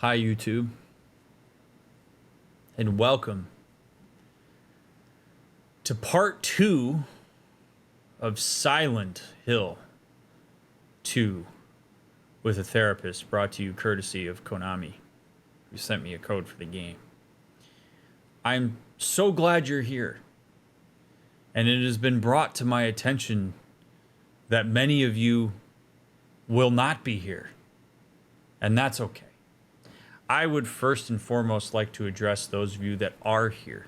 Hi, YouTube, and welcome to part 2 of Silent Hill 2 with a therapist, brought to you courtesy of Konami, who sent me a code for the game. I'm so glad you're here, and it has been brought to my attention that many of you will not be here, and that's okay. I would first and foremost like to address those of you that are here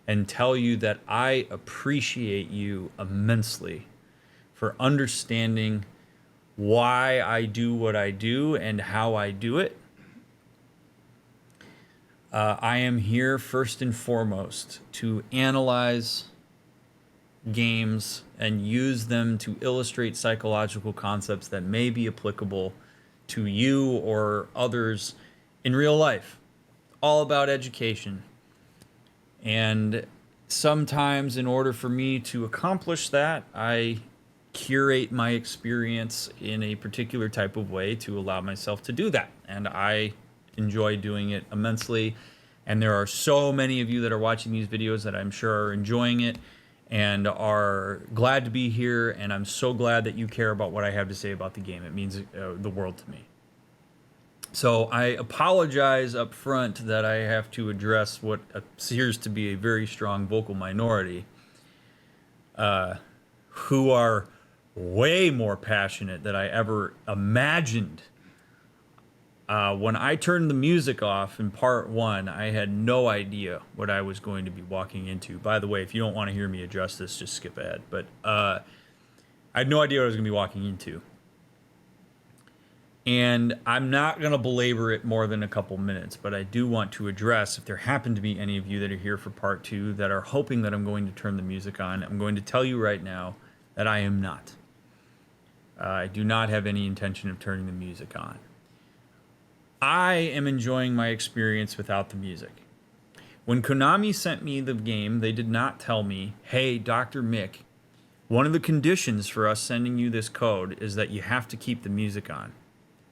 and tell you that I appreciate you immensely for understanding why I do what I do and how I do it. I am here first and foremost to analyze games and use them to illustrate psychological concepts that may be applicable to you or others in real life. All about education. And sometimes, in order for me to accomplish that, I curate my experience in a particular type of way to allow myself to do that. And I enjoy doing it immensely. And there are so many of you that are watching these videos that I'm sure are enjoying it and are glad to be here. And I'm so glad that you care about what I have to say about the game. It means the world to me. So I apologize up front that I have to address what appears to be a very strong vocal minority who are way more passionate than I ever imagined. When I turned the music off in part 1, I had no idea what I was going to be walking into. By the way, if you don't want to hear me address this, just skip ahead. But I had no idea what I was going to be walking into. And I'm not going to belabor it more than a couple minutes, but I do want to address, if there happen to be any of you that are here for part 2 that are hoping that I'm going to turn the music on, I'm going to tell you right now that I am not. I do not have any intention of turning the music on. I am enjoying my experience without the music. When Konami sent me the game, they did not tell me, hey, DrMick, one of the conditions for us sending you this code is that you have to keep the music on.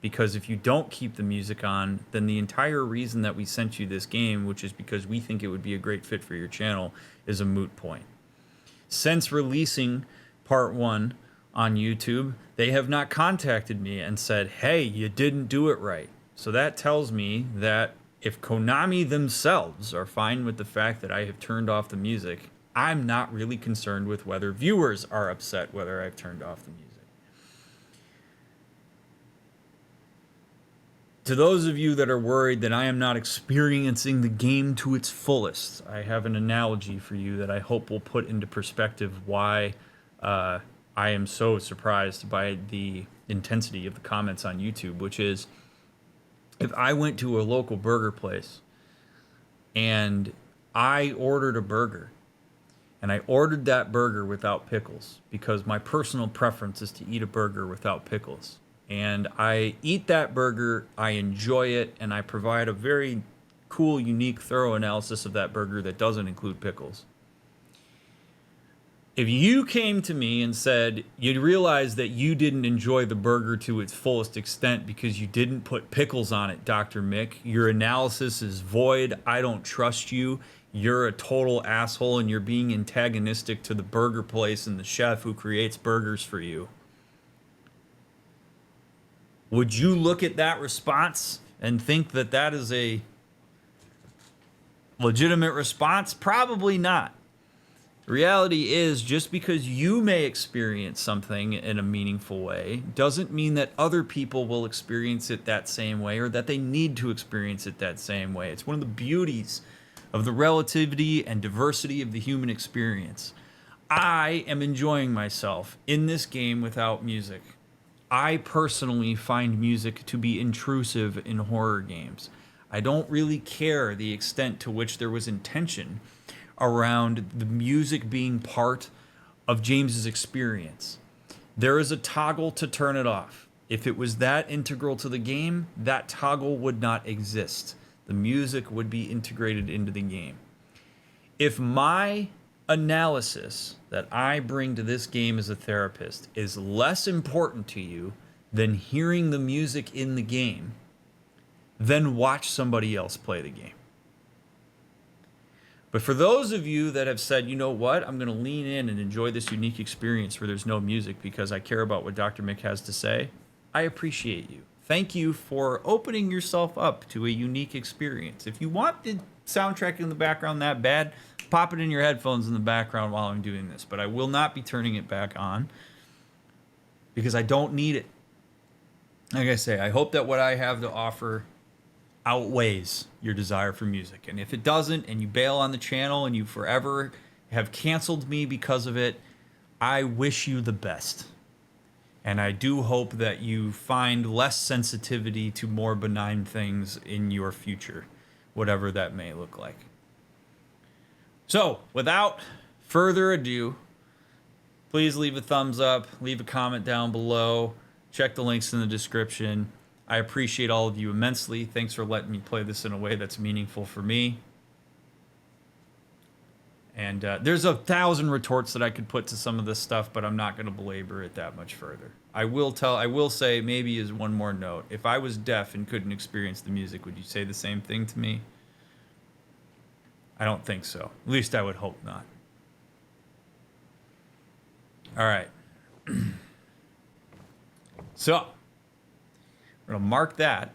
Because if you don't keep the music on, then the entire reason that we sent you this game, which is because we think it would be a great fit for your channel, is a moot point. Since releasing part 1 on YouTube, they have not contacted me and said, hey, you didn't do it right. So that tells me that if Konami themselves are fine with the fact that I have turned off the music, I'm not really concerned with whether viewers are upset whether I've turned off the music. To those of you that are worried that I am not experiencing the game to its fullest, I have an analogy for you that I hope will put into perspective why I am so surprised by the intensity of the comments on YouTube, which is, if I went to a local burger place and I ordered a burger, and I ordered that burger without pickles because my personal preference is to eat a burger without pickles, and I eat that burger, I enjoy it, and I provide a very cool, unique, thorough analysis of that burger that doesn't include pickles. If you came to me and said you'd realize that you didn't enjoy the burger to its fullest extent because you didn't put pickles on it, DrMick, your analysis is void, I don't trust you, you're a total asshole, and you're being antagonistic to the burger place and the chef who creates burgers for you. Would you look at that response and think that that is a legitimate response? Probably not. The reality is, just because you may experience something in a meaningful way doesn't mean that other people will experience it that same way, or that they need to experience it that same way. It's one of the beauties of the relativity and diversity of the human experience. I am enjoying myself in this game without music. I personally find music to be intrusive in horror games. I don't really care the extent to which there was intention around the music being part of James's experience. There is a toggle to turn it off. If it was that integral to the game, that toggle would not exist. The music would be integrated into the game. If my analysis that I bring to this game as a therapist is less important to you than hearing the music in the game, then watch somebody else play the game. But for those of you that have said, you know what, I'm going to lean in and enjoy this unique experience where there's no music because I care about what DrMick has to say, I appreciate you. Thank you for opening yourself up to a unique experience. If you want the soundtrack in the background that bad, pop it in your headphones in the background while I'm doing this. But I will not be turning it back on because I don't need it. Like I say, I hope that what I have to offer outweighs your desire for music. And if it doesn't, and you bail on the channel and you forever have canceled me because of it, I wish you the best. And I do hope that you find less sensitivity to more benign things in your future, whatever that may look like. So, without further ado, please leave a thumbs up, leave a comment down below, check the links in the description. I appreciate all of you immensely. Thanks for letting me play this in a way that's meaningful for me. And there's 1,000 retorts that I could put to some of this stuff, but I'm not going to belabor it that much further. I will say, maybe as one more note, if I was deaf and couldn't experience the music, would you say the same thing to me? I don't think so. At least I would hope not. All right. So, we're going to mark that.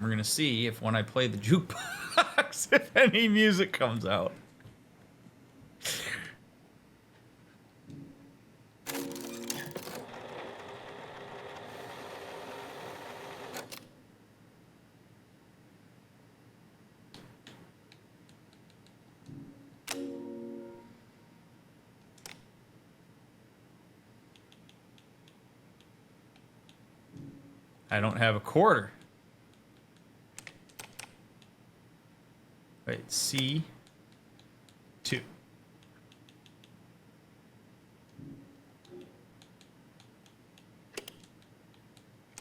We're going to see if when I play the jukebox, if any music comes out. I don't have a quarter. Wait, C2.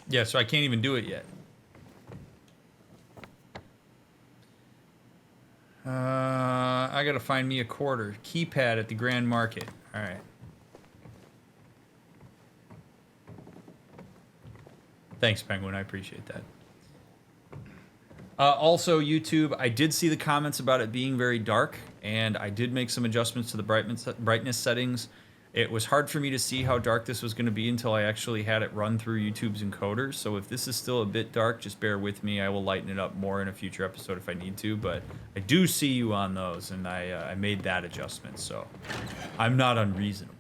Yeah, so I can't even do it yet. I gotta find me a quarter. Keypad at the Grand Market. All right. Thanks, Penguin. I appreciate that. Also, YouTube, I did see the comments about it being very dark, and I did make some adjustments to the brightness settings. It was hard for me to see how dark this was going to be until I actually had it run through YouTube's encoders. So if this is still a bit dark, just bear with me. I will lighten it up more in a future episode if I need to, but I do see you on those, and I made that adjustment, so I'm not unreasonable.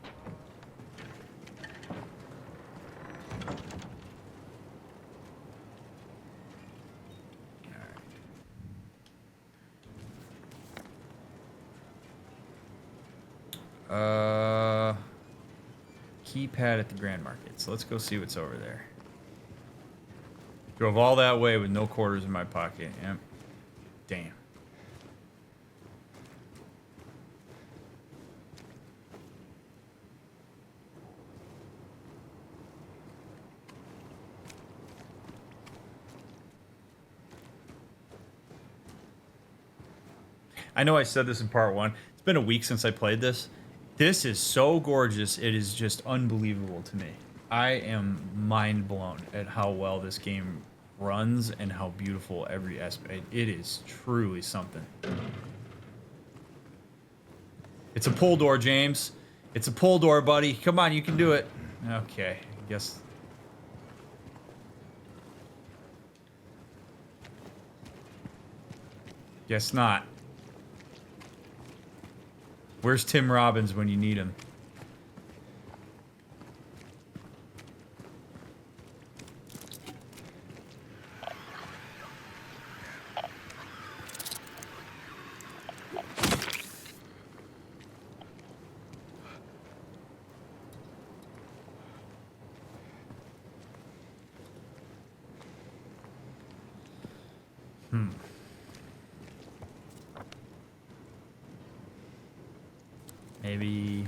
Keypad at the Grand Market. So let's go see what's over there. Drove all that way with no quarters in my pocket. Yep. Damn. I know I said this in part one. It's been a week since I played this. This is so gorgeous. It is just unbelievable to me. I am mind blown at how well this game runs and how beautiful every aspect. It is truly something. It's a pull door, James. It's a pull door, buddy. Come on, you can do it. Okay, I guess. Guess not. Where's Tim Robbins when you need him? Maybe...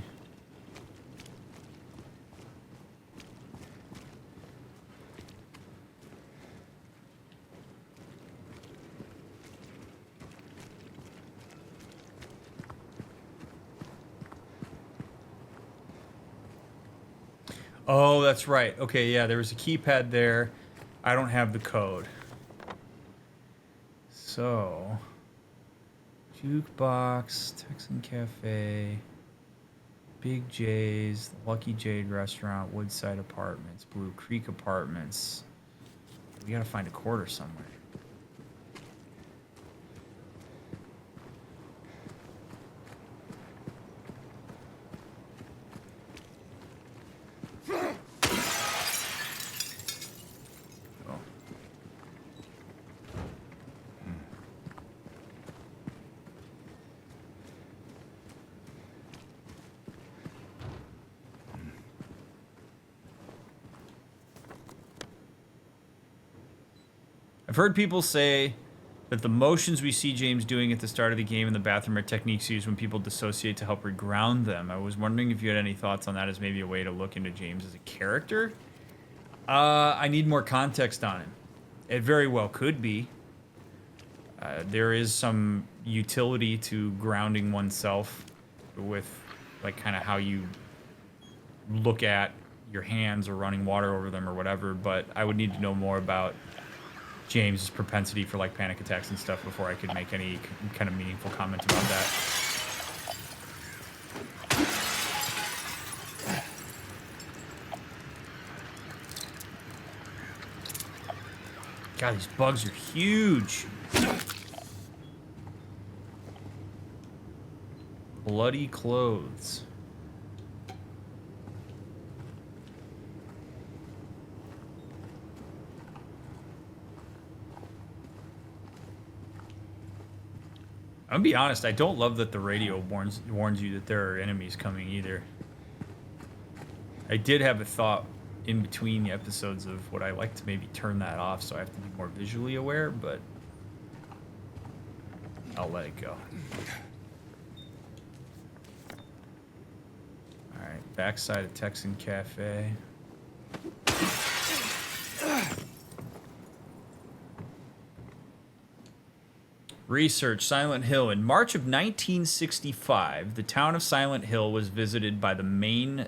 Oh, that's right. Okay, yeah, there was a keypad there. I don't have the code. So, Jukebox, Texan Cafe, Big J's, the Lucky Jade Restaurant, Woodside Apartments, Blue Creek Apartments. We gotta find a quarter somewhere. I've heard people say that the motions we see James doing at the start of the game in the bathroom are techniques used when people dissociate to help reground them. I was wondering if you had any thoughts on that as maybe a way to look into James as a character. I need more context on it. It very well could be. There is some utility to grounding oneself with, like, kind of how you look at your hands or running water over them or whatever, but I would need to know more about James's propensity for, like, panic attacks and stuff before I could make any kind of meaningful comment about that. God, these bugs are huge. Bloody clothes. I'm gonna be honest, I don't love that the radio warns you that there are enemies coming either. I did have a thought in between the episodes of what I like to maybe turn that off so I have to be more visually aware, but I'll let it go. Alright, backside of Texan Cafe. Research, Silent Hill. In March of 1965, the town of Silent Hill was visited by the Maine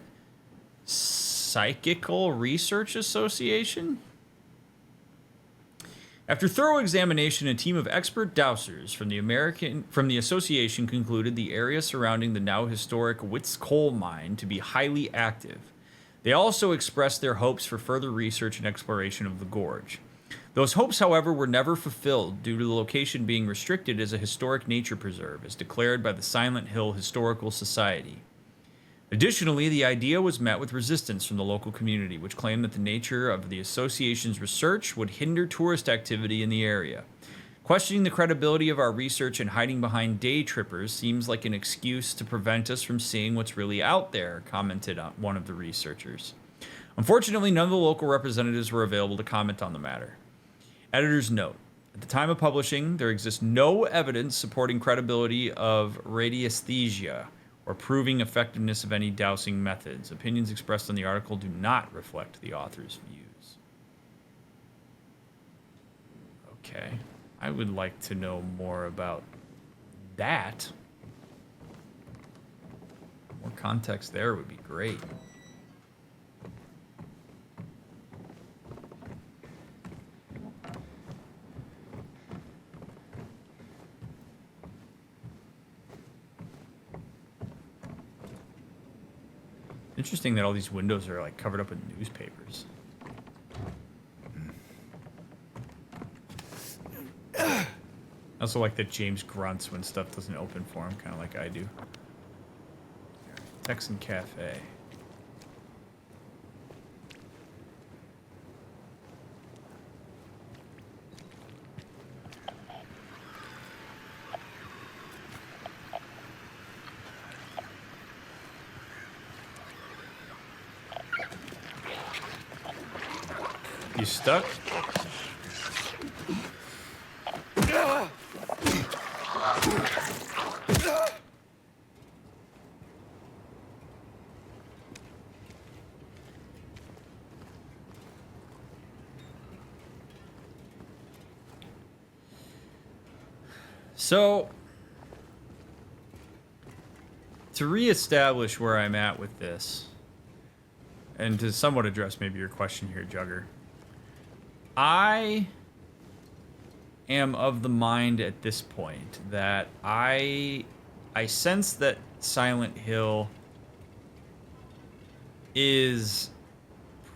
Psychical Research Association. After thorough examination, a team of expert dowsers from the association concluded the area surrounding the now historic Witz coal mine to be highly active. They also expressed their hopes for further research and exploration of the gorge. Those hopes, however, were never fulfilled due to the location being restricted as a historic nature preserve, as declared by the Silent Hill Historical Society. Additionally, the idea was met with resistance from the local community, which claimed that the nature of the association's research would hinder tourist activity in the area. Questioning the credibility of our research and hiding behind day trippers seems like an excuse to prevent us from seeing what's really out there, commented on one of the researchers. Unfortunately, none of the local representatives were available to comment on the matter. Editor's note. At the time of publishing, there exists no evidence supporting credibility of radiesthesia or proving effectiveness of any dowsing methods. Opinions expressed in the article do not reflect the author's views. Okay. I would like to know more about that. More context there would be great. Interesting that all these windows are, like, covered up with newspapers. I also like that James grunts when stuff doesn't open for him, kind of like I do. Texan Cafe. You stuck? So, to reestablish where I'm at with this, and to somewhat address maybe your question here, Jugger, I am of the mind at this point that I sense that Silent Hill is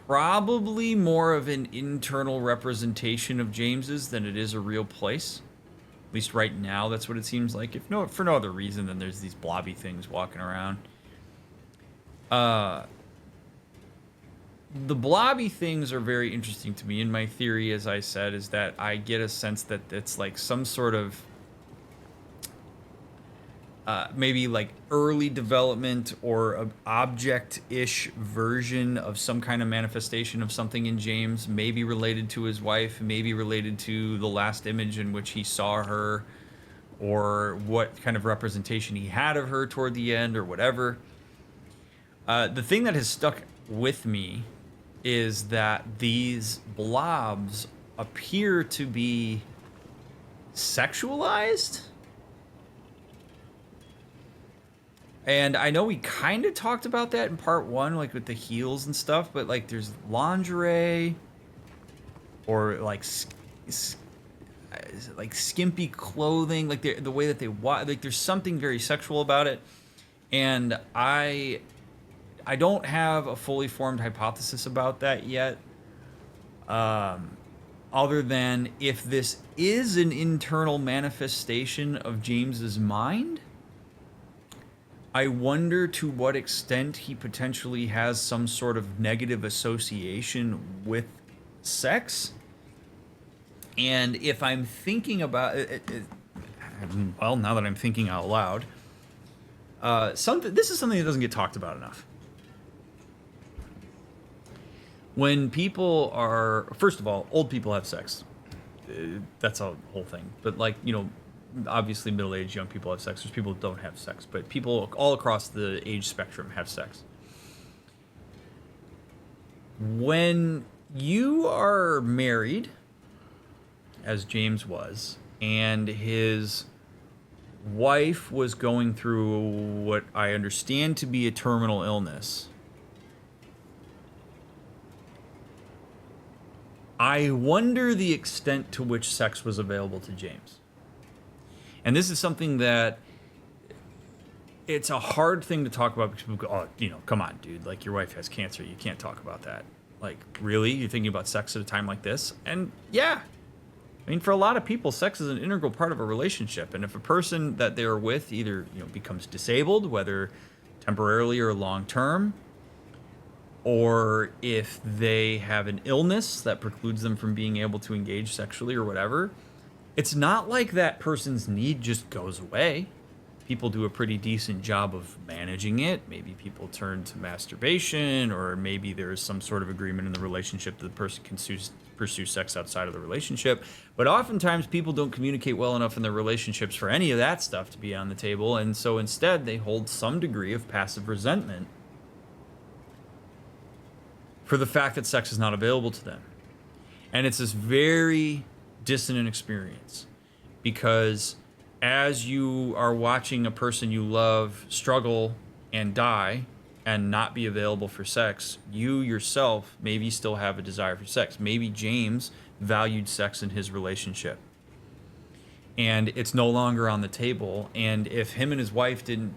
probably more of an internal representation of James's than it is a real place. At least right now, that's what it seems like. If no, for no other reason than there's these blobby things walking around. The blobby things are very interesting to me. And my theory, as I said, is that I get a sense that it's like some sort of maybe like early development or a object-ish version of some kind of manifestation of something in James, maybe related to his wife, maybe related to the last image in which he saw her, or what kind of representation he had of her toward the end, or whatever. The thing that has stuck with me is that these blobs appear to be sexualized. And I know we kind of talked about that in part one, like with the heels and stuff, but like there's lingerie or like skimpy clothing, like the way that they walk, like there's something very sexual about it. And I don't have a fully formed hypothesis about that yet. Other than if this is an internal manifestation of James's mind, I wonder to what extent he potentially has some sort of negative association with sex. And if I'm thinking about it, well, now that I'm thinking out loud, this is something that doesn't get talked about enough. When people are, first of all, old people have sex. That's a whole thing. But like, you know, obviously middle-aged young people have sex. There's people who don't have sex, but people all across the age spectrum have sex. When you are married, as James was, and his wife was going through what I understand to be a terminal illness, I wonder the extent to which sex was available to James. And this is something that it's a hard thing to talk about because people go, oh, you know, come on, dude. Like, your wife has cancer. You can't talk about that. Like, really? You're thinking about sex at a time like this? And yeah. I mean, for a lot of people, sex is an integral part of a relationship. And if a person that they're with either, you know, becomes disabled, whether temporarily or long term, or if they have an illness that precludes them from being able to engage sexually or whatever, it's not like that person's need just goes away. People do a pretty decent job of managing it. Maybe people turn to masturbation, or maybe there's some sort of agreement in the relationship that the person can pursue sex outside of the relationship. But oftentimes people don't communicate well enough in their relationships for any of that stuff to be on the table. And so instead they hold some degree of passive resentment for the fact that sex is not available to them. And it's this very dissonant experience, because as you are watching a person you love struggle and die and not be available for sex, you yourself maybe still have a desire for sex. Maybe James valued sex in his relationship and it's no longer on the table. And if him and his wife didn't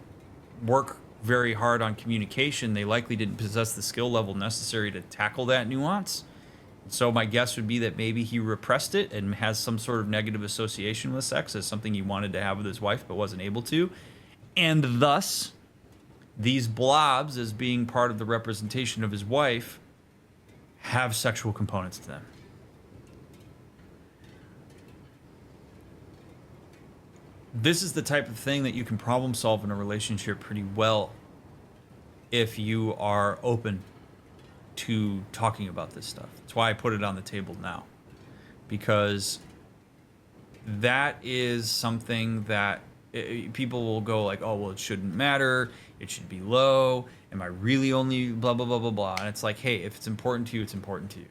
work very hard on communication, they likely didn't possess the skill level necessary to tackle that nuance. So my guess would be that maybe he repressed it and has some sort of negative association with sex as something he wanted to have with his wife but wasn't able to. And thus, these blobs, as being part of the representation of his wife, have sexual components to them. This is the type of thing that you can problem solve in a relationship pretty well if you are open to talking about this stuff. That's why I put it on the table now, because that is something that people will go like, oh, well, it shouldn't matter. It should be low. Am I really only blah, blah, blah, blah, blah. And it's like, hey, if it's important to you, it's important to you.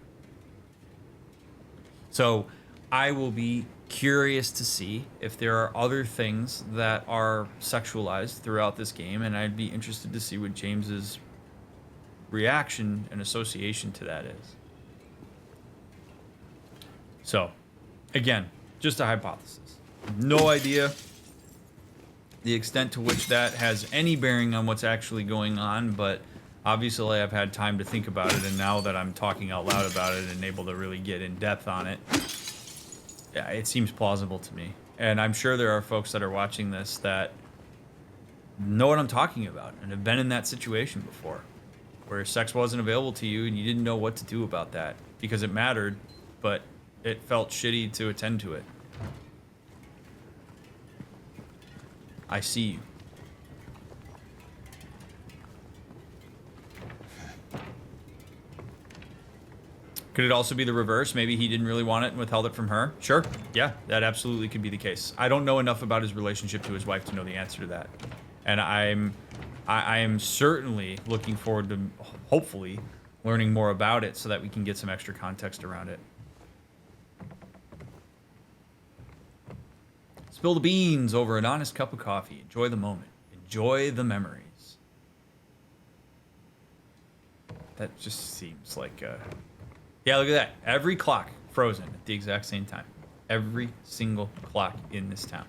So I will be curious to see if there are other things that are sexualized throughout this game, and I'd be interested to see what James's reaction and association to that is. So, again, Just a hypothesis. No idea the extent to which that has any bearing on what's actually going on, but obviously I've had time to think about it, and now that I'm talking out loud about it and able to really get in depth on it, yeah, it seems plausible to me. And I'm sure there are folks that are watching this that know what I'm talking about and have been in that situation before, where sex wasn't available to you and you didn't know what to do about that because it mattered, but it felt shitty to attend to it. I see you. Could it also be the reverse? Maybe he didn't really want it and withheld it from her? Sure. Yeah, that absolutely could be the case. I don't know enough about his relationship to his wife to know the answer to that. And I am certainly looking forward to hopefully learning more about it so that we can get some extra context around it. Spill the beans over an honest cup of coffee. Enjoy the moment. Enjoy the memories. That just seems like yeah, look at that. Every clock frozen at the exact same time. Every single clock in this town.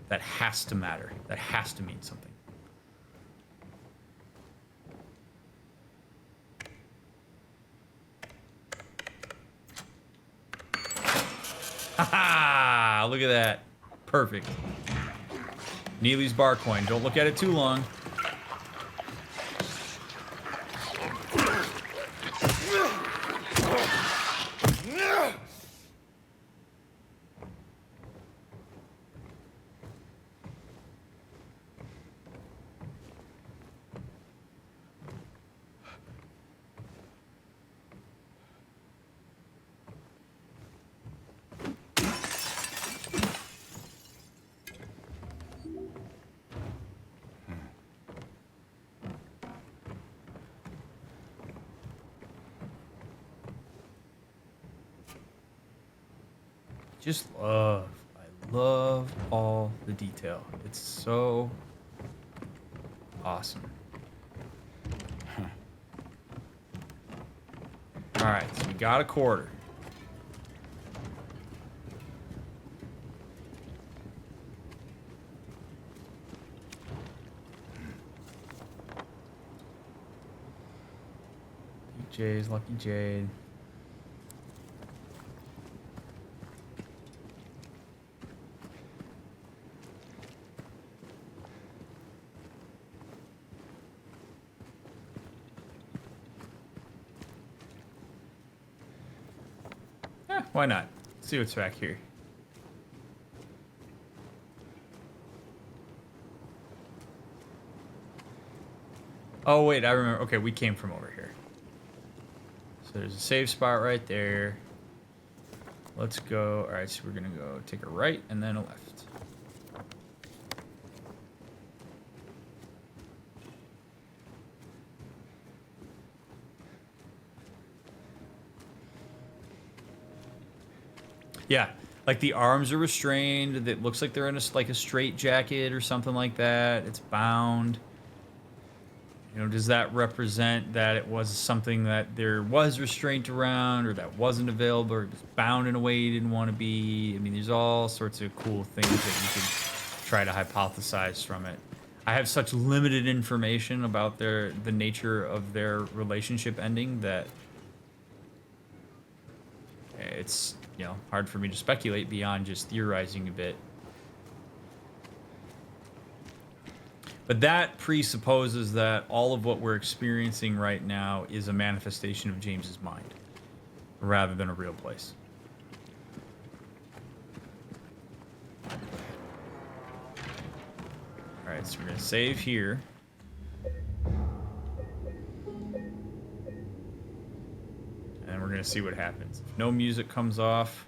That has to matter. That has to mean something. Ha! Look at that. Perfect. Neely's bar coin. Don't look at it too long. I love all the detail. It's so awesome. All right, so we got a quarter. Jay's Lucky Jade. Why not? Let's see what's back here. Oh, wait, I remember. Okay, we came from over here. So there's a save spot right there. Let's go. All right, so we're going to go take a right and then a left. Yeah, like the arms are restrained. It looks like they're in a straight jacket or something like that. It's bound. You know, does that represent that it was something that there was restraint around, or that wasn't available, or just bound in a way you didn't want to be? I mean, there's all sorts of cool things that you could try to hypothesize from it. I have such limited information about the nature of their relationship ending that it's, you know, hard for me to speculate beyond just theorizing a bit. But that presupposes that all of what we're experiencing right now is a manifestation of James's mind, rather than a real place. All right, so we're gonna save here. And we're gonna see what happens. If no music comes off.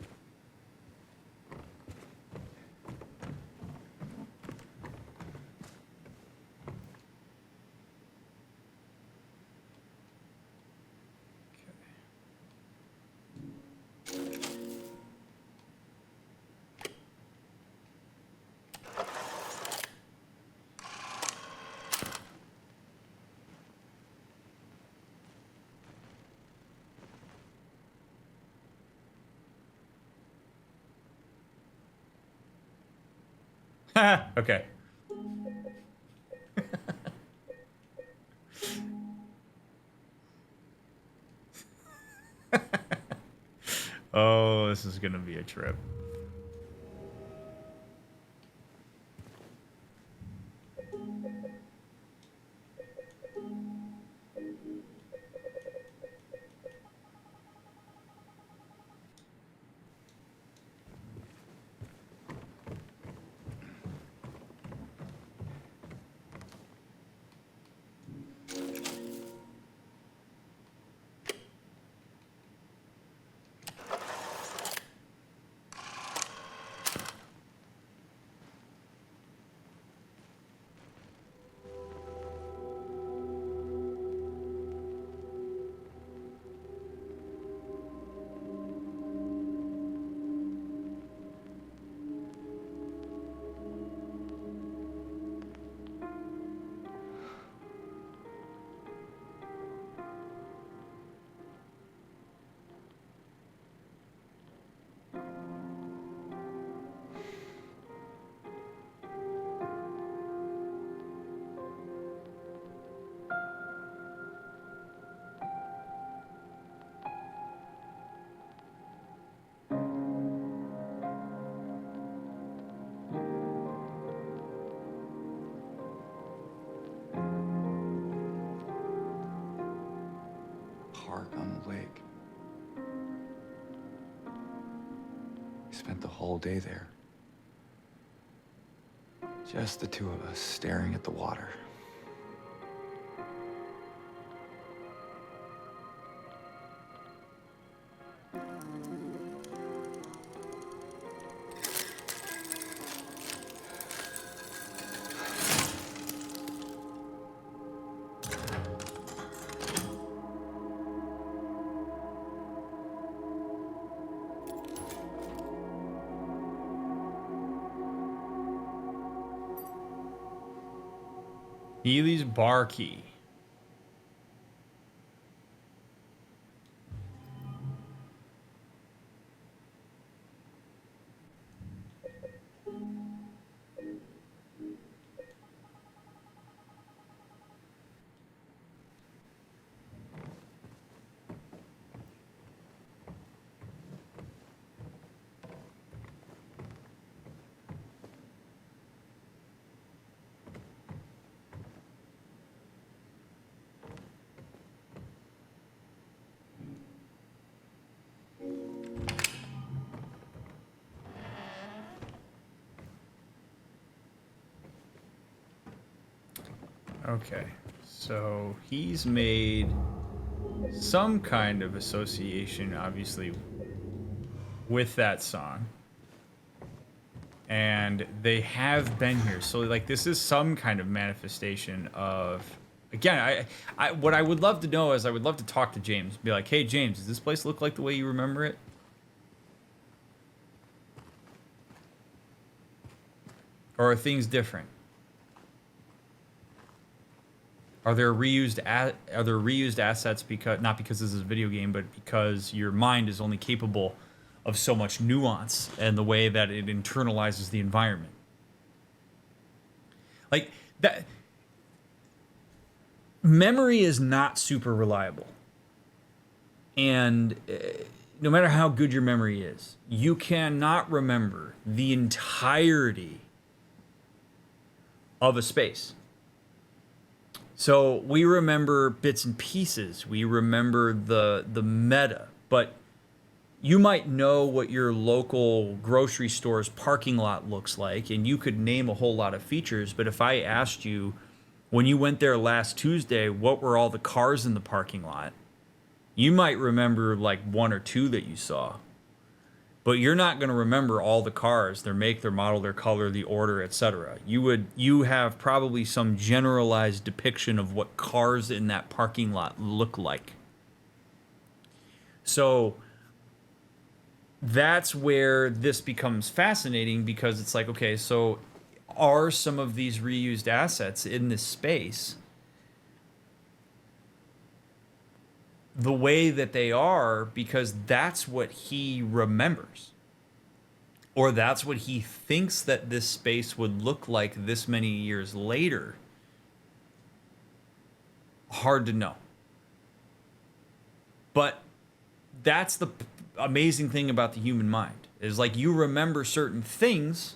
Okay. Oh, this is gonna be a trip. Park on the lake. We spent the whole day there. Just the two of us staring at the water. Healy's bar key. Okay, so he's made some kind of association, obviously, with that song. And they have been here. So, like, this is some kind of manifestation of... Again, what I would love to know is I would love to talk to James. Be like, hey, James, does this place look like the way you remember it? Or are things different? Are there reused assets because not because this is a video game, but because your mind is only capable of so much nuance and the way that it internalizes the environment? Like that memory is not super reliable. And no matter how good your memory is, you cannot remember the entirety of a space. So we remember bits and pieces. We remember the meta, but you might know what your local grocery store's parking lot looks like, and you could name a whole lot of features. But if I asked you, when you went there last Tuesday, what were all the cars in the parking lot? You might remember like one or two that you saw. But you're not going to remember all the cars, their make, their model, their color, the order, etc. You have probably some generalized depiction of what cars in that parking lot look like. So that's where this becomes fascinating, because it's like, okay, so are some of these reused assets in this space the way that they are because that's what he remembers? or that's what he thinks that this space would look like this many years later. Hard to know. But that's the amazing thing about the human mind, is like you remember certain things,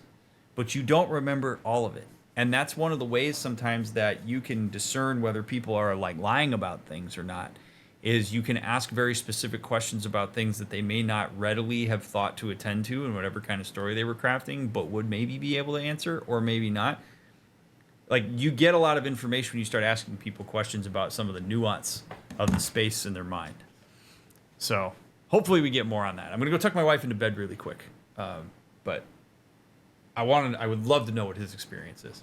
but you don't remember all of it. And that's one of the ways sometimes that you can discern whether people are like lying about things or not, is you can ask very specific questions about things that they may not readily have thought to attend to in whatever kind of story they were crafting, but would maybe be able to answer or maybe not. Like, you get a lot of information when you start asking people questions about some of the nuance of the space in their mind. So hopefully we get more on that. I'm gonna go tuck my wife into bed really quick, but I would love to know what his experience is.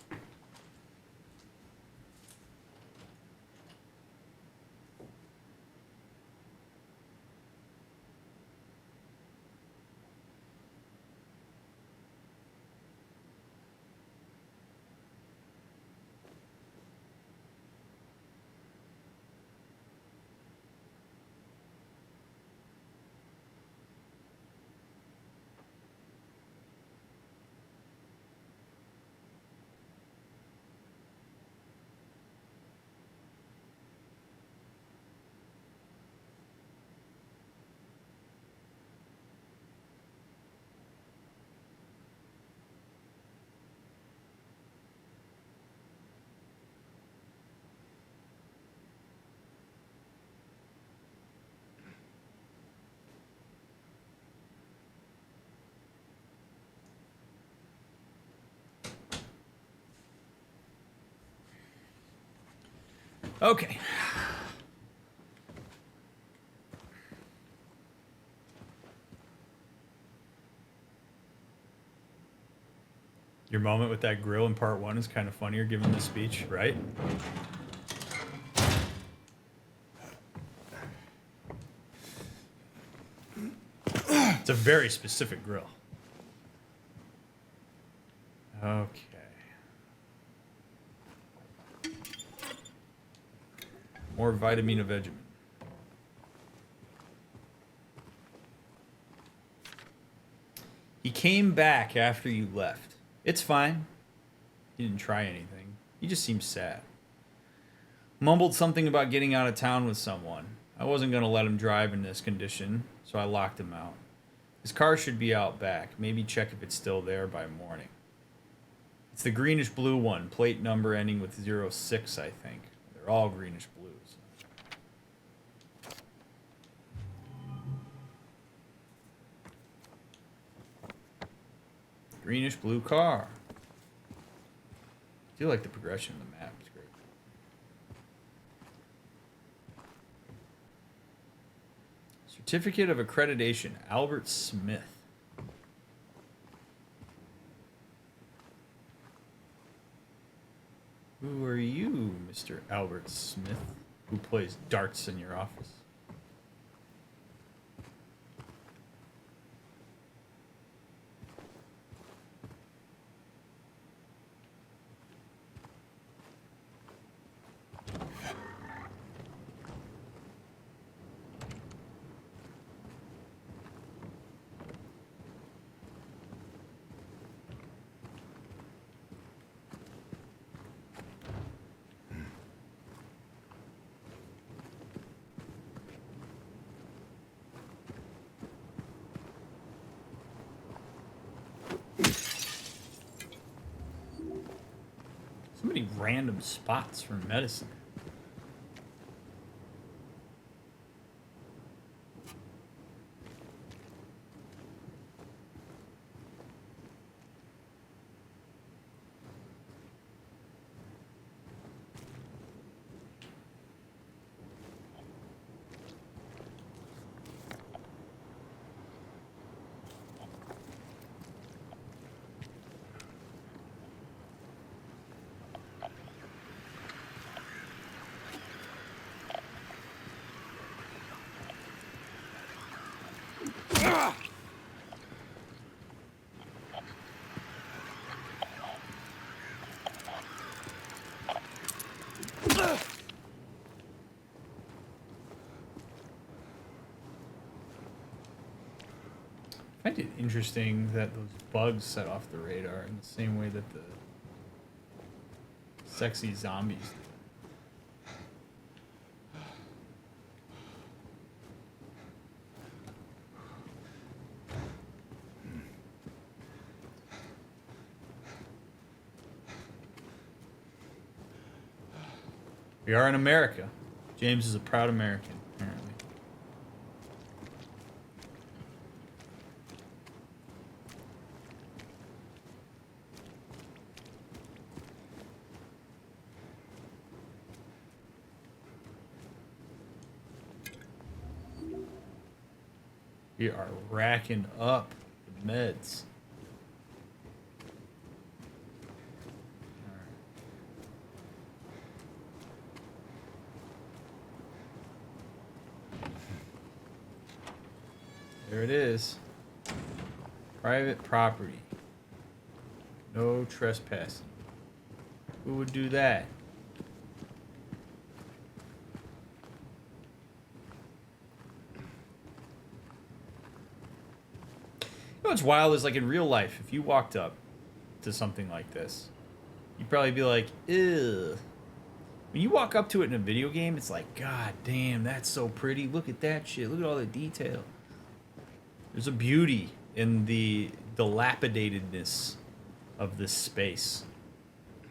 Okay. Your moment with that grill in part 1 is kind of funnier given the speech, right? It's a very specific grill. Okay. More Vitamina-Vegemin. He came back after you left. It's fine. He didn't try anything. He just seemed sad. Mumbled something about getting out of town with someone. I wasn't going to let him drive in this condition, so I locked him out. His car should be out back. Maybe check if it's still there by morning. It's the greenish-blue one, plate number ending with 06, I think. They're all greenish blues. Greenish blue car. I do like the progression of the map. It's great. Certificate of Accreditation, Albert Smith. Who are you, Mr. Albert Smith, who plays darts in your office? So many random spots for medicine. find it interesting that those bugs set off the radar in the same way that the sexy zombies do. We are in America. James is a proud American, apparently. We are racking up the meds. There it is. Private property. No trespassing. Who would do that? You know what's wild is, like, in real life, if you walked up to something like this, you'd probably be like, ew. When you walk up to it in a video game, it's like, God damn, that's so pretty. Look at that shit. Look at all the detail. There's a beauty in the dilapidatedness of this space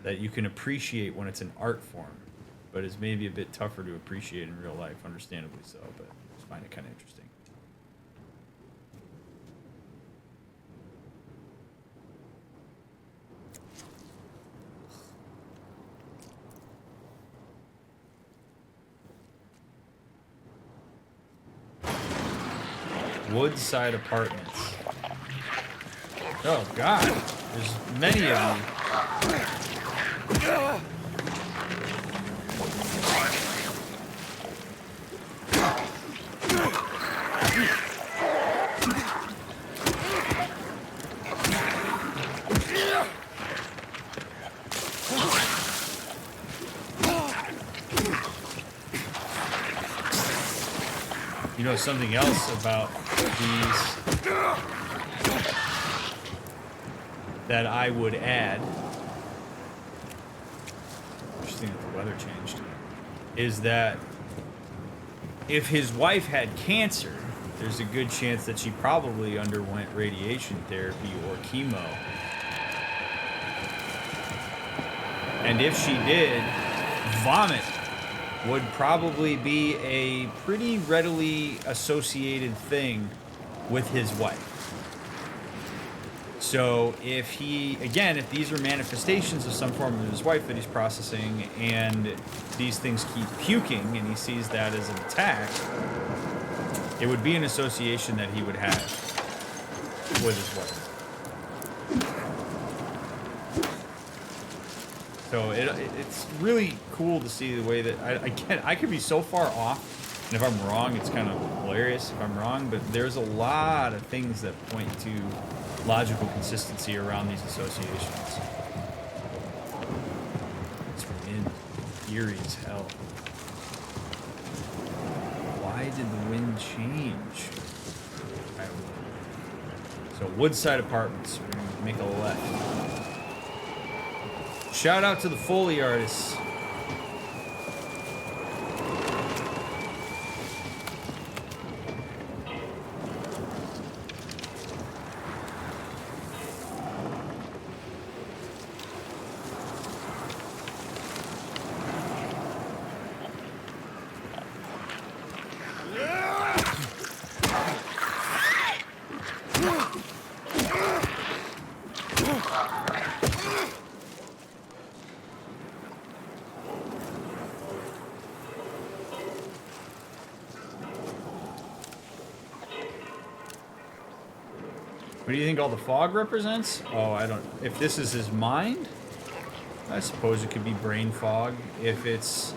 that you can appreciate when it's an art form, but is maybe a bit tougher to appreciate in real life, understandably so, but I just find it kind of interesting. Woodside Apartments. Oh God, there's many of them. You know something else about these that I would add, interesting that the weather changed, is that if his wife had cancer, there's a good chance that she probably underwent radiation therapy or chemo. And if she did, vomit would probably be a pretty readily associated thing with his wife. So if he, again, if these are manifestations of some form of his wife that he's processing, and these things keep puking and he sees that as an attack, it would be an association that he would have with his wife. So it's really cool to see the way that I could be so far off, and if I'm wrong, it's kind of hilarious if I'm wrong, but there's a lot of things that point to logical consistency around these associations. It's wind, eerie as hell. Why did the wind change? I don't know. So Woodside Apartments, we're gonna make a left. Shout out to the Foley artists. What do you think all the fog represents? Oh, I don't... If this is his mind, I suppose it could be brain fog. If it's...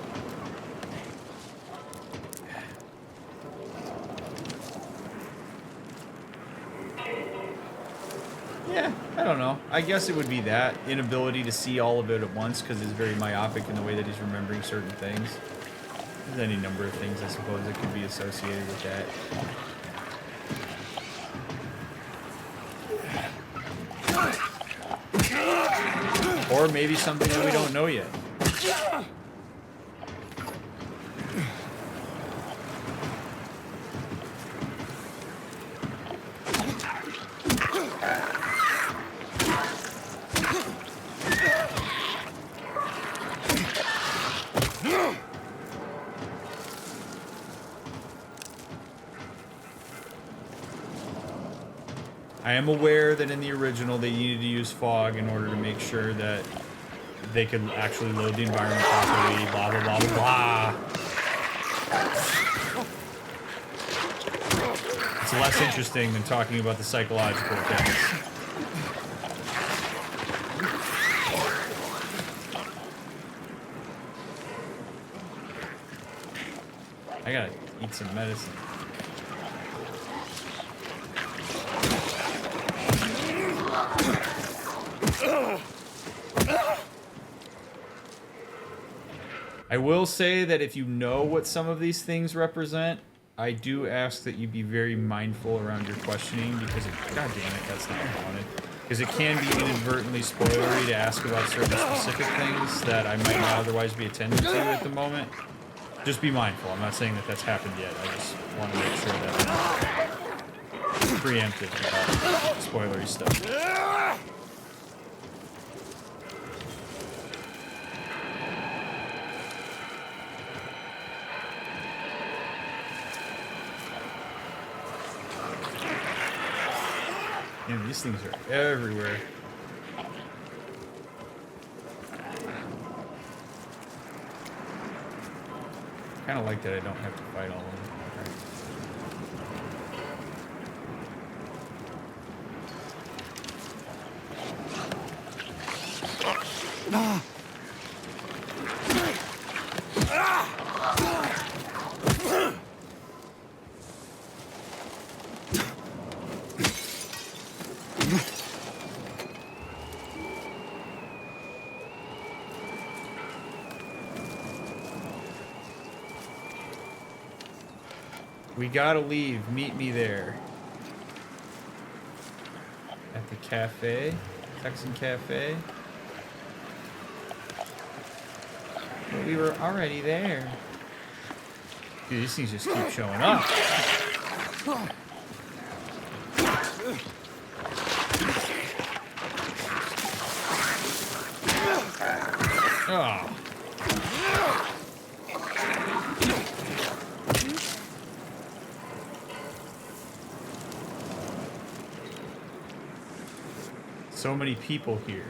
Yeah, I don't know. I guess it would be that. Inability to see all of it at once because he's very myopic in the way that he's remembering certain things. There's any number of things, I suppose, that could be associated with that. Or maybe something that we don't know yet. I am aware that in the original they needed to use fog in order to make sure that they could actually load the environment properly, blah, blah, blah, blah, blah. It's less interesting than talking about the psychological things. I gotta eat some medicine. I will say that if you know what some of these things represent, I do ask that you be very mindful around your questioning because, god damn it, that's not what I wanted. Because it can be inadvertently spoilery to ask about certain specific things that I might not otherwise be attending to at the moment. Just be mindful. I'm not saying that that's happened yet. I just want to make sure that I'm preemptive about spoilery stuff. Man, these things are everywhere. Kind of like that I don't have to fight all of them. We gotta leave. Meet me there. At the cafe. Texan Cafe. But we were already there. Dude, these things just keep showing up. Oh. So many people here.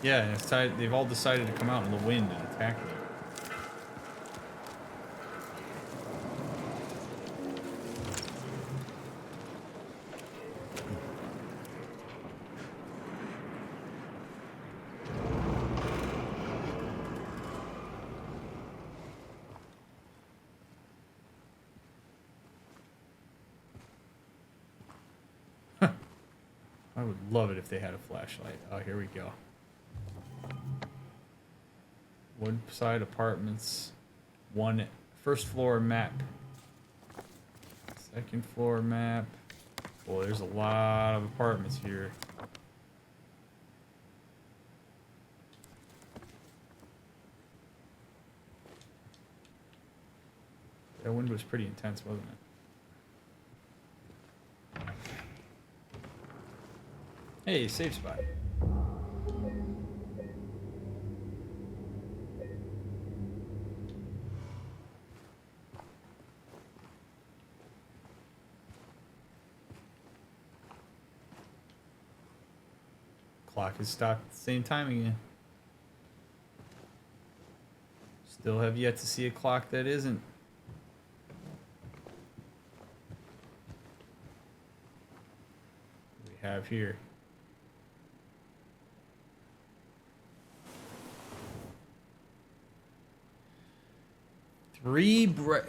Yeah, and it's they've all decided to come out in the wind and attack me. I would love it if they had a flashlight. Oh, here we go. Woodside Apartments. First floor map. Second floor map. Boy, there's a lot of apartments here. That wind was pretty intense, wasn't it? Hey, safe spot. Clock has stopped at the same time again. Still have yet to see a clock that isn't. What do we have here? I'll read that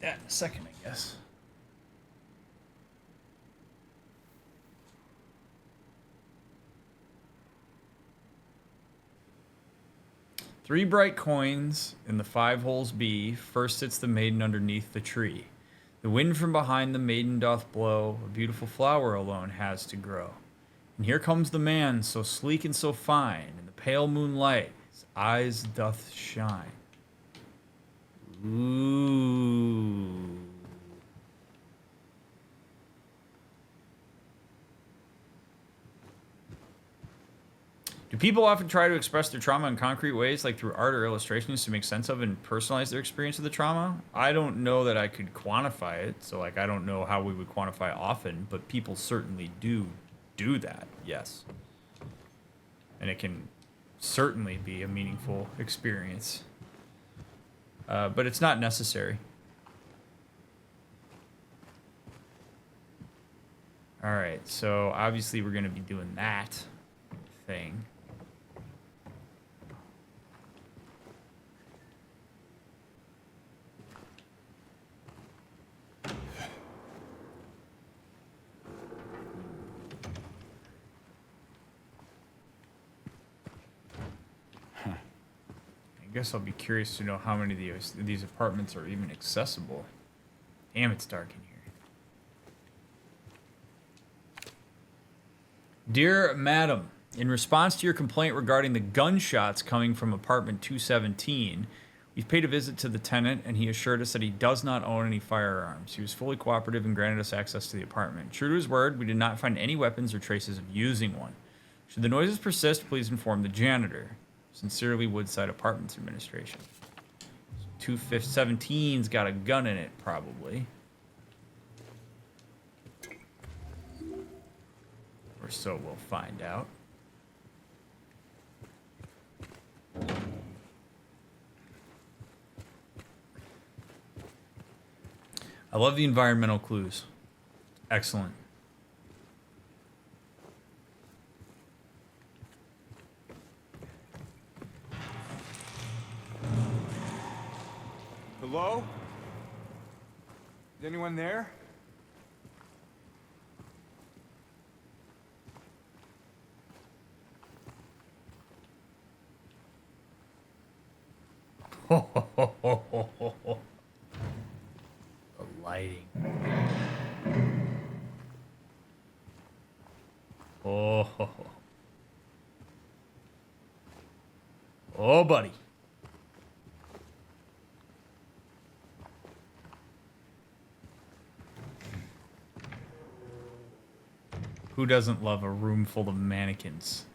in a second, I guess. Three bright coins in the 5 holes B. First sits the maiden underneath the tree. The wind from behind the maiden doth blow, a beautiful flower alone has to grow. And here comes the man, so sleek and so fine, in the pale moonlight, his eyes doth shine. Ooh. Do people often try to express their trauma in concrete ways, like through art or illustrations, to make sense of and personalize their experience of the trauma? I don't know that I could quantify it, so like I don't know how we would quantify often, but people certainly do that, yes. And it can certainly be a meaningful experience. But it's not necessary. All right, so obviously we're going to be doing that thing. I guess I'll be curious to know how many of these apartments are even accessible. Damn, it's dark in here. Dear Madam, in response to your complaint regarding the gunshots coming from apartment 217, we've paid a visit to the tenant and he assured us that he does not own any firearms. He was fully cooperative and granted us access to the apartment. True to his word, we did not find any weapons or traces of using one. Should the noises persist, please inform the janitor. Sincerely, Woodside Apartments Administration. 217's got a gun in it, probably. Or so we'll find out. I love the environmental clues. Excellent. Hello? Is anyone there? The lighting. Oh. Oh, buddy. Who doesn't love a room full of mannequins?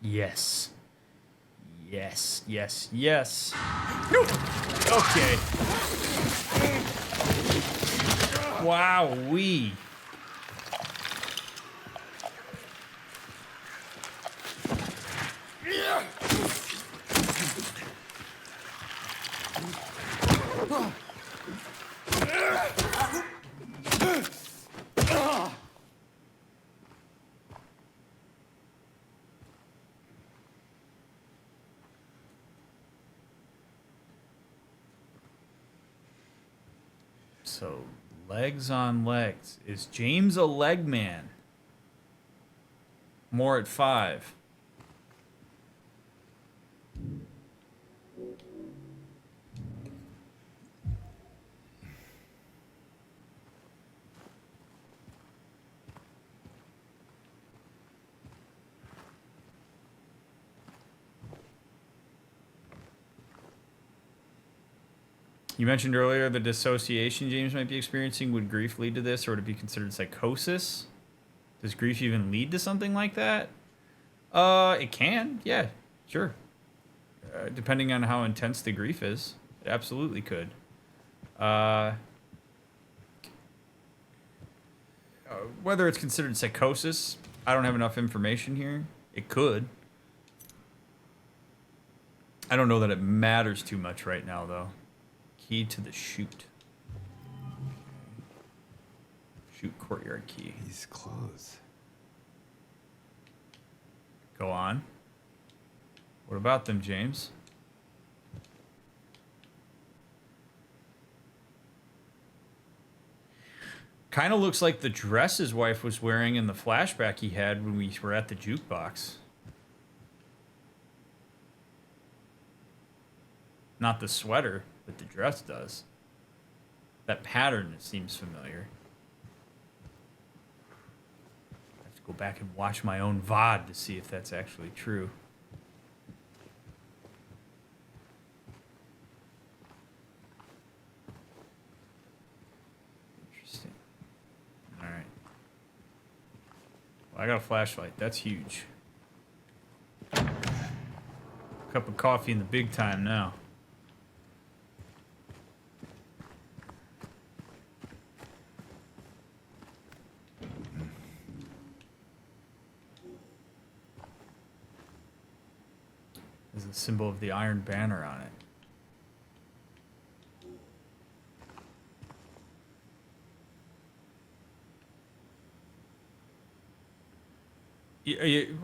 Yes. Yes, yes, yes. Okay. Wow-wee. So, legs on legs. Is James a leg man? More at 5. You mentioned earlier the dissociation James might be experiencing. Would grief lead to this, or would it be considered psychosis? Does grief even lead to something like that? It can. Yeah, sure. Depending on how intense the grief is, it absolutely could. Whether it's considered psychosis, I don't have enough information here. It could. I don't know that it matters too much right now, though. Key to the chute. Chute courtyard key. These clothes. Go on. What about them, James? Kind of looks like the dress his wife was wearing in the flashback he had when we were at the jukebox. Not the sweater, but the dress does. That pattern seems familiar. I have to go back and watch my own VOD to see if that's actually true. Interesting. Alright. Well, I got a flashlight. That's huge. Cup of coffee in the big time now. There's a symbol of the Iron Banner on it.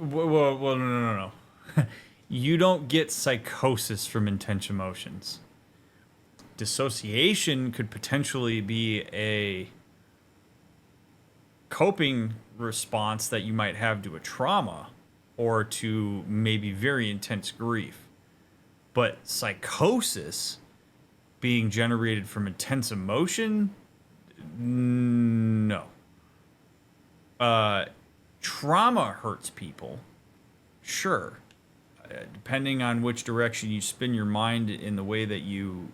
Well, no. You don't get psychosis from intense emotions. Dissociation could potentially be a coping response that you might have to a trauma or to maybe very intense grief. But psychosis being generated from intense emotion, no. Trauma hurts people, sure. Depending on which direction you spin your mind in the way that you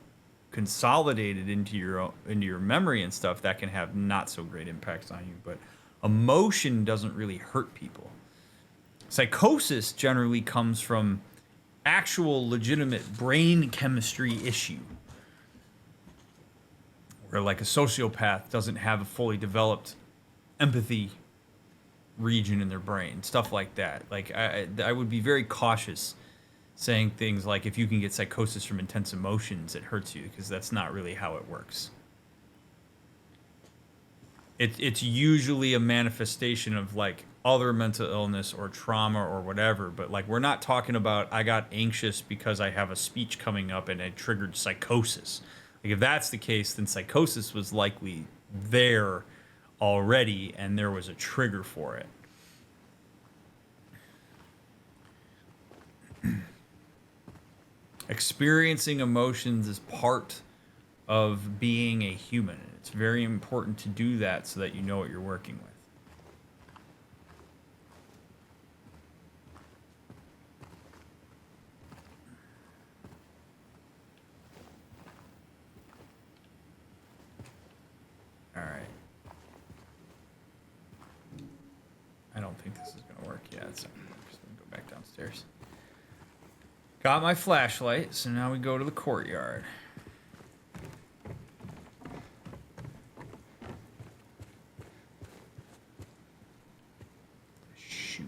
consolidate it into your memory and stuff, that can have not so great impacts on you. But emotion doesn't really hurt people. Psychosis generally comes from actual legitimate brain chemistry issue, where like a sociopath doesn't have a fully developed empathy region in their brain, stuff like that. Like I would be very cautious saying things like if you can get psychosis from intense emotions, it hurts you, because that's not really how it works. It's usually a manifestation of like other mental illness or trauma or whatever, but like we're not talking about I got anxious because I have a speech coming up and it triggered psychosis. Like if that's the case, then psychosis was likely there already and there was a trigger for it. Experiencing emotions is part of being a human. It's very important to do that so that you know what you're working with. All right. I don't think this is going to work yet, so I'm just going to go back downstairs. Got my flashlight, so now we go to the courtyard. Shoot.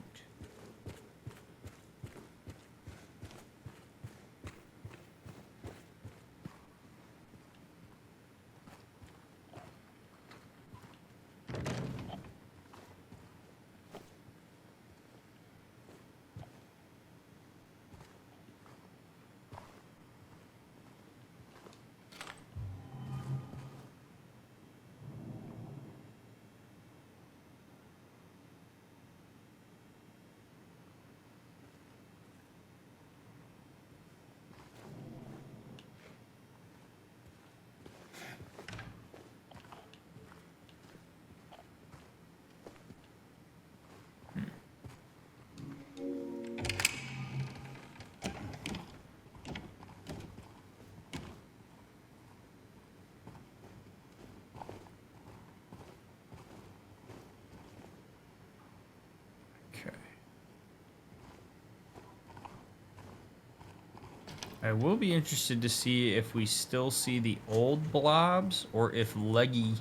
I will be interested to see if we still see the old blobs or if leggy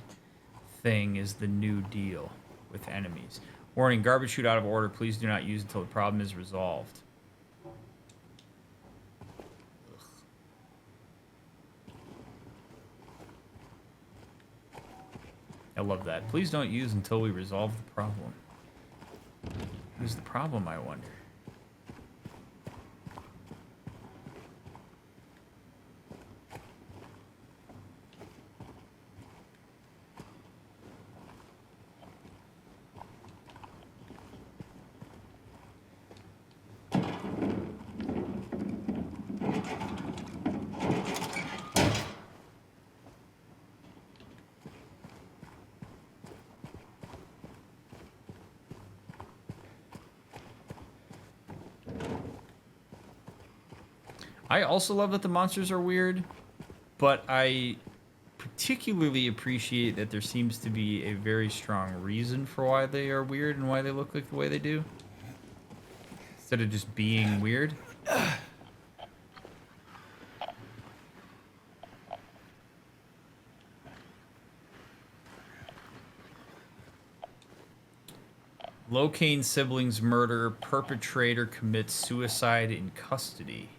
thing is the new deal with enemies. Warning, garbage chute out of order. Please do not use until the problem is resolved. Ugh. I love that. Please don't use until we resolve the problem. Who's the problem, I wonder? I also love that the monsters are weird, but I particularly appreciate that there seems to be a very strong reason for why they are weird and why they look like the way they do. Instead of just being weird. Locaine siblings murder, perpetrator commits suicide in custody.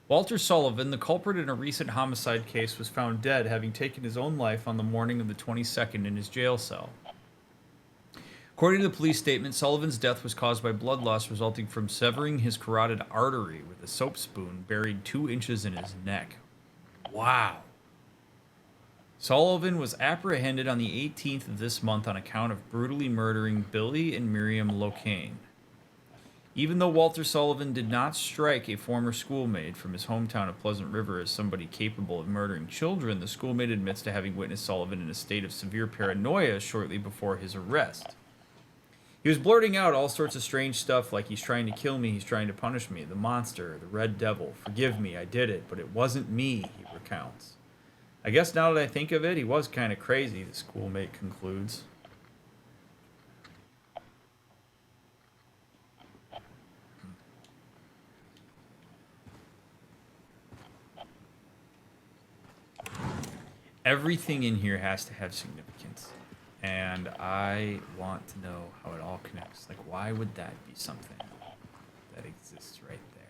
Walter Sullivan, the culprit in a recent homicide case, was found dead, having taken his own life on the morning of the 22nd in his jail cell. According to the police statement, Sullivan's death was caused by blood loss resulting from severing his carotid artery with a soap spoon buried 2 inches in his neck. Wow. Sullivan was apprehended on the 18th of this month on account of brutally murdering Billy and Miriam Locaine. Even though Walter Sullivan did not strike a former schoolmate from his hometown of Pleasant River as somebody capable of murdering children, the schoolmate admits to having witnessed Sullivan in a state of severe paranoia shortly before his arrest. He was blurting out all sorts of strange stuff like he's trying to kill me, he's trying to punish me, the monster, the red devil, forgive me, I did it, but it wasn't me, he recounts. I guess now that I think of it, he was kind of crazy, the schoolmate concludes. Everything in here has to have significance. And I want to know how it all connects. Like, why would that be something that exists right there?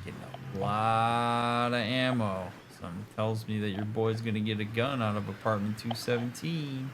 Getting a lot of ammo. Something tells me that your boy's gonna get a gun out of apartment 217.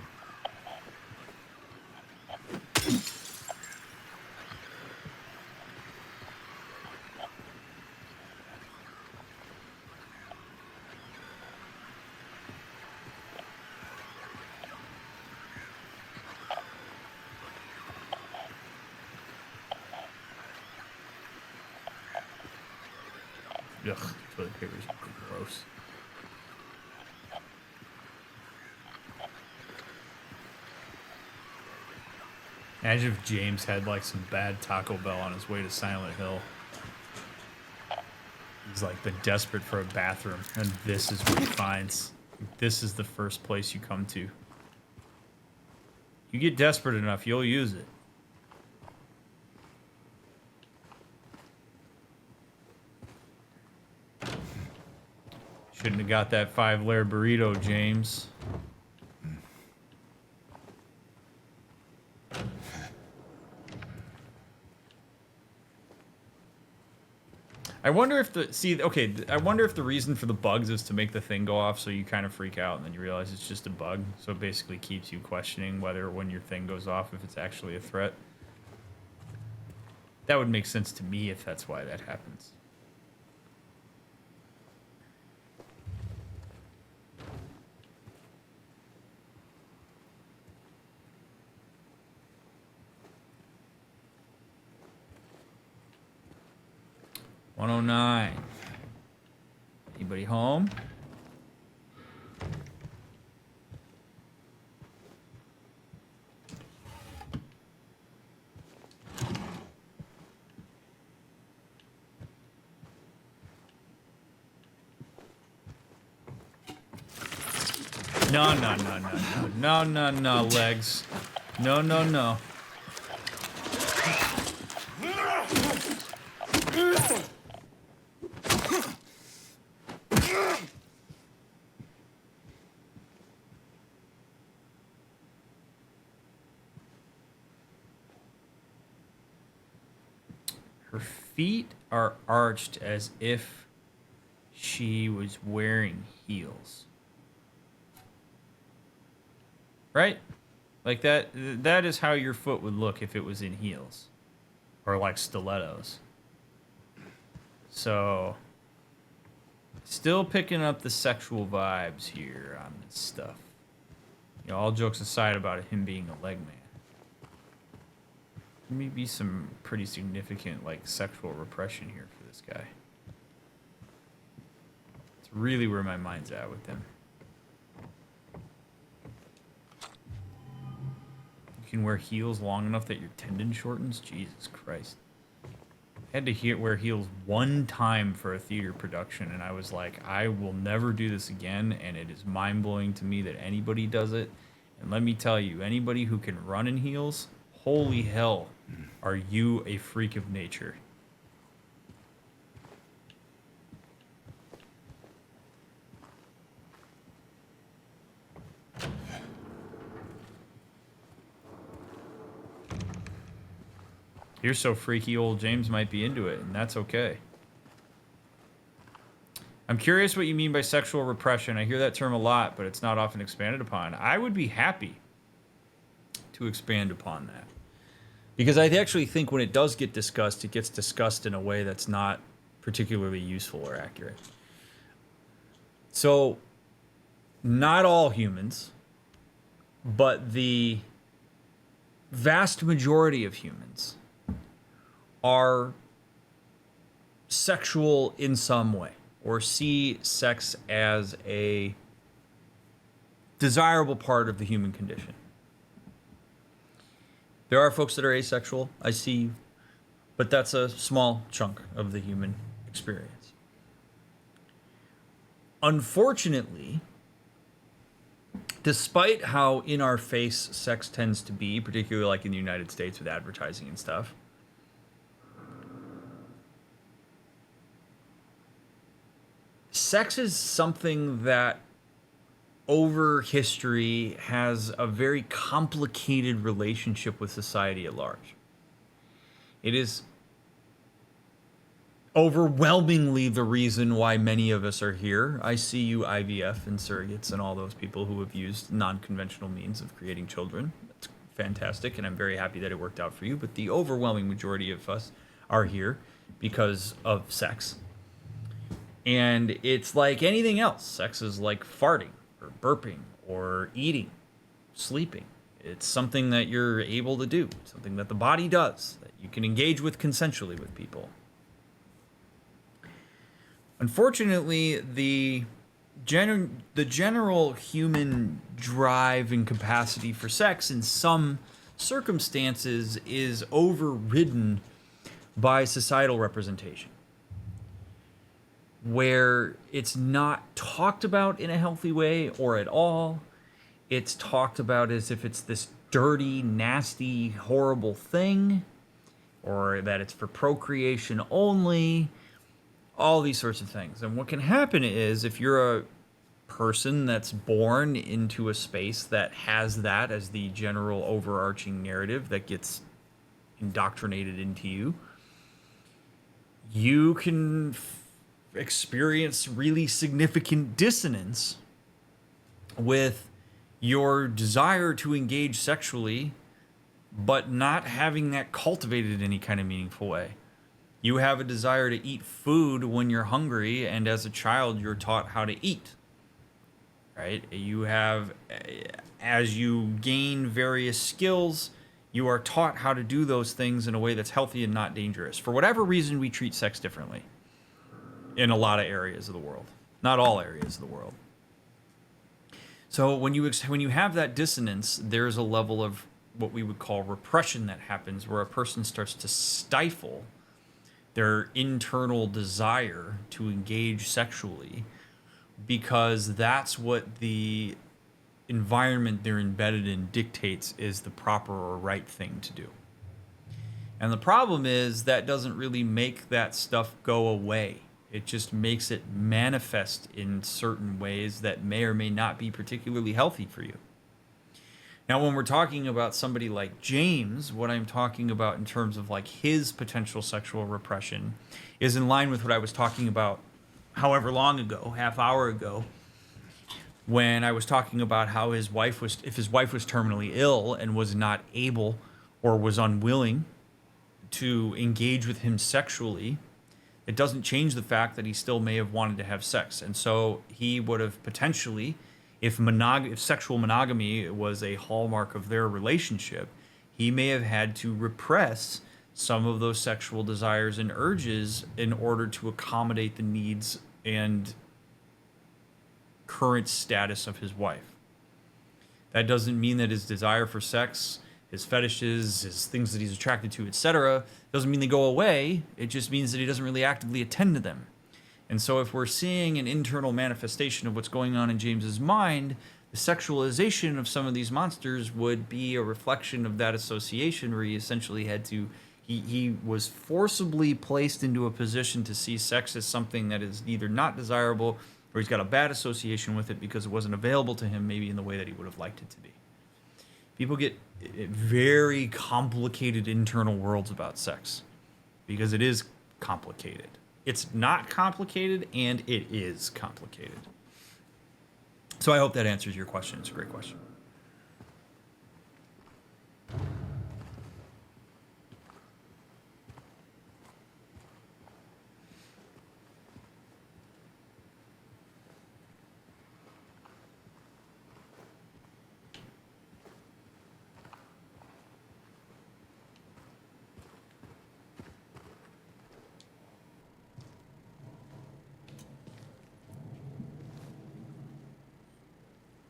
Ugh, toilet paper's gross. Imagine if James had like some bad Taco Bell on his way to Silent Hill. He's like been desperate for a bathroom, and this is what he finds. This is the first place you come to. You get desperate enough, you'll use it. Shouldn't have got that 5-layer burrito, James. I wonder if I wonder if the reason for the bugs is to make the thing go off so you kind of freak out and then you realize it's just a bug. So it basically keeps you questioning whether when your thing goes off, if it's actually a threat. That would make sense to me if that's why that happens. $109. Anybody home? No, legs. No. Her feet are arched as if she was wearing heels. Right? Like that is how your foot would look if it was in heels. Or like stilettos. So, still picking up the sexual vibes here on this stuff. You know, all jokes aside about him being a leg man. There may be some pretty significant, like, sexual repression here for this guy. Let's really where my mind's at with him. You can wear heels long enough that your tendon shortens? Jesus Christ. I had to wear heels one time for a theater production, and I was like, I will never do this again, and it is mind-blowing to me that anybody does it. And let me tell you, anybody who can run in heels, holy hell, are you a freak of nature. You're so freaky, old James might be into it, and that's okay. I'm curious what you mean by sexual repression. I hear that term a lot, but it's not often expanded upon. I would be happy to expand upon that. Because I actually think when it does get discussed, it gets discussed in a way that's not particularly useful or accurate. So, not all humans, but the vast majority of humans are sexual in some way, or see sex as a desirable part of the human condition. There are folks that are asexual, I see, but that's a small chunk of the human experience. Unfortunately, despite how in our face sex tends to be, particularly like in the United States with advertising and stuff, sex is something that over history has a very complicated relationship with society at large. It is overwhelmingly the reason why many of us are here. I see you IVF and surrogates and all those people who have used non-conventional means of creating children. That's fantastic, and I'm very happy that it worked out for you, but the overwhelming majority of us are here because of sex. And it's like anything else. Sex is like farting or burping or eating, sleeping. It's something that you're able to do, something that the body does, that you can engage with consensually with people. Unfortunately, the general human drive and capacity for sex in some circumstances is overridden by societal representation, where it's not talked about in a healthy way or at all. It's talked about as if it's this dirty, nasty, horrible thing, or that it's for procreation only, all these sorts of things. And what can happen is, if you're a person that's born into a space that has that as the general overarching narrative that gets indoctrinated into you, you can experience really significant dissonance with your desire to engage sexually, but not having that cultivated in any kind of meaningful way. You have a desire to eat food when you're hungry, and as a child, you're taught how to eat, right? You have, as you gain various skills, you are taught how to do those things in a way that's healthy and not dangerous. For whatever reason, we treat sex differently in a lot of areas of the world, not all areas of the world. So when you have that dissonance, there's a level of what we would call repression that happens, where a person starts to stifle their internal desire to engage sexually, because that's what the environment they're embedded in dictates is the proper or right thing to do. And the problem is that doesn't really make that stuff go away. It just makes it manifest in certain ways that may or may not be particularly healthy for you. Now, when we're talking about somebody like James, what I'm talking about in terms of like his potential sexual repression is in line with what I was talking about however long ago, half hour ago, when I was talking about how if his wife was terminally ill and was not able or was unwilling to engage with him sexually, it doesn't change the fact that he still may have wanted to have sex. And so he would have potentially, if sexual monogamy was a hallmark of their relationship, he may have had to repress some of those sexual desires and urges in order to accommodate the needs and current status of his wife. That doesn't mean that his desire for sex, his fetishes, his things that he's attracted to, etc., doesn't mean they go away. It just means that he doesn't really actively attend to them. And so if we're seeing an internal manifestation of what's going on in James's mind, the sexualization of some of these monsters would be a reflection of that association, where he essentially had to, he was forcibly placed into a position to see sex as something that is either not desirable, or he's got a bad association with it because it wasn't available to him maybe in the way that he would have liked it to be. People get very complicated internal worlds about sex because it is complicated. It's not complicated, and it is complicated. So I hope that answers your question. It's a great question.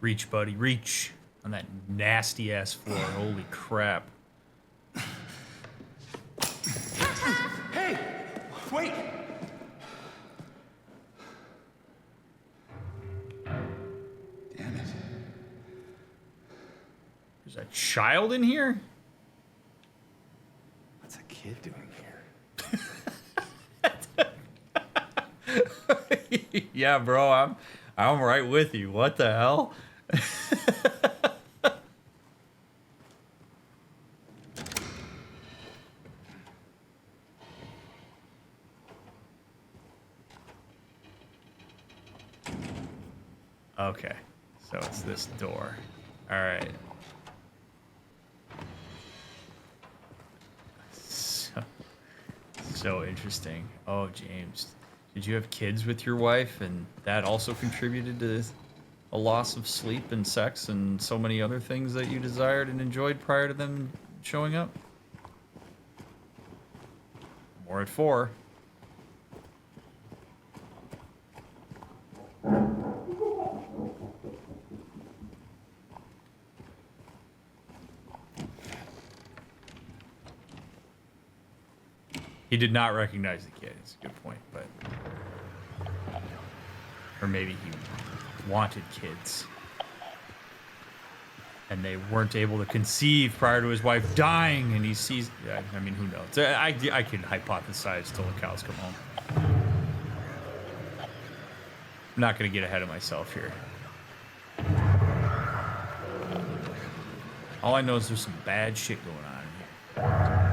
Reach, buddy, reach on that nasty ass floor. Holy crap. Hey! Wait! Damn it. There's a child in here? What's a kid doing here? Yeah, bro, I'm right with you. What the hell? Okay, so it's this door. All right. So interesting. Oh, James, did you have kids with your wife, and that also contributed to a loss of sleep and sex and so many other things that you desired and enjoyed prior to them showing up? More at 4. He did not recognize the kid. It's a good point, but... Or maybe he wanted kids. And they weren't able to conceive prior to his wife dying, and he sees... I mean, who knows? I can hypothesize till the cows come home. I'm not going to get ahead of myself here. All I know is there's some bad shit going on in here.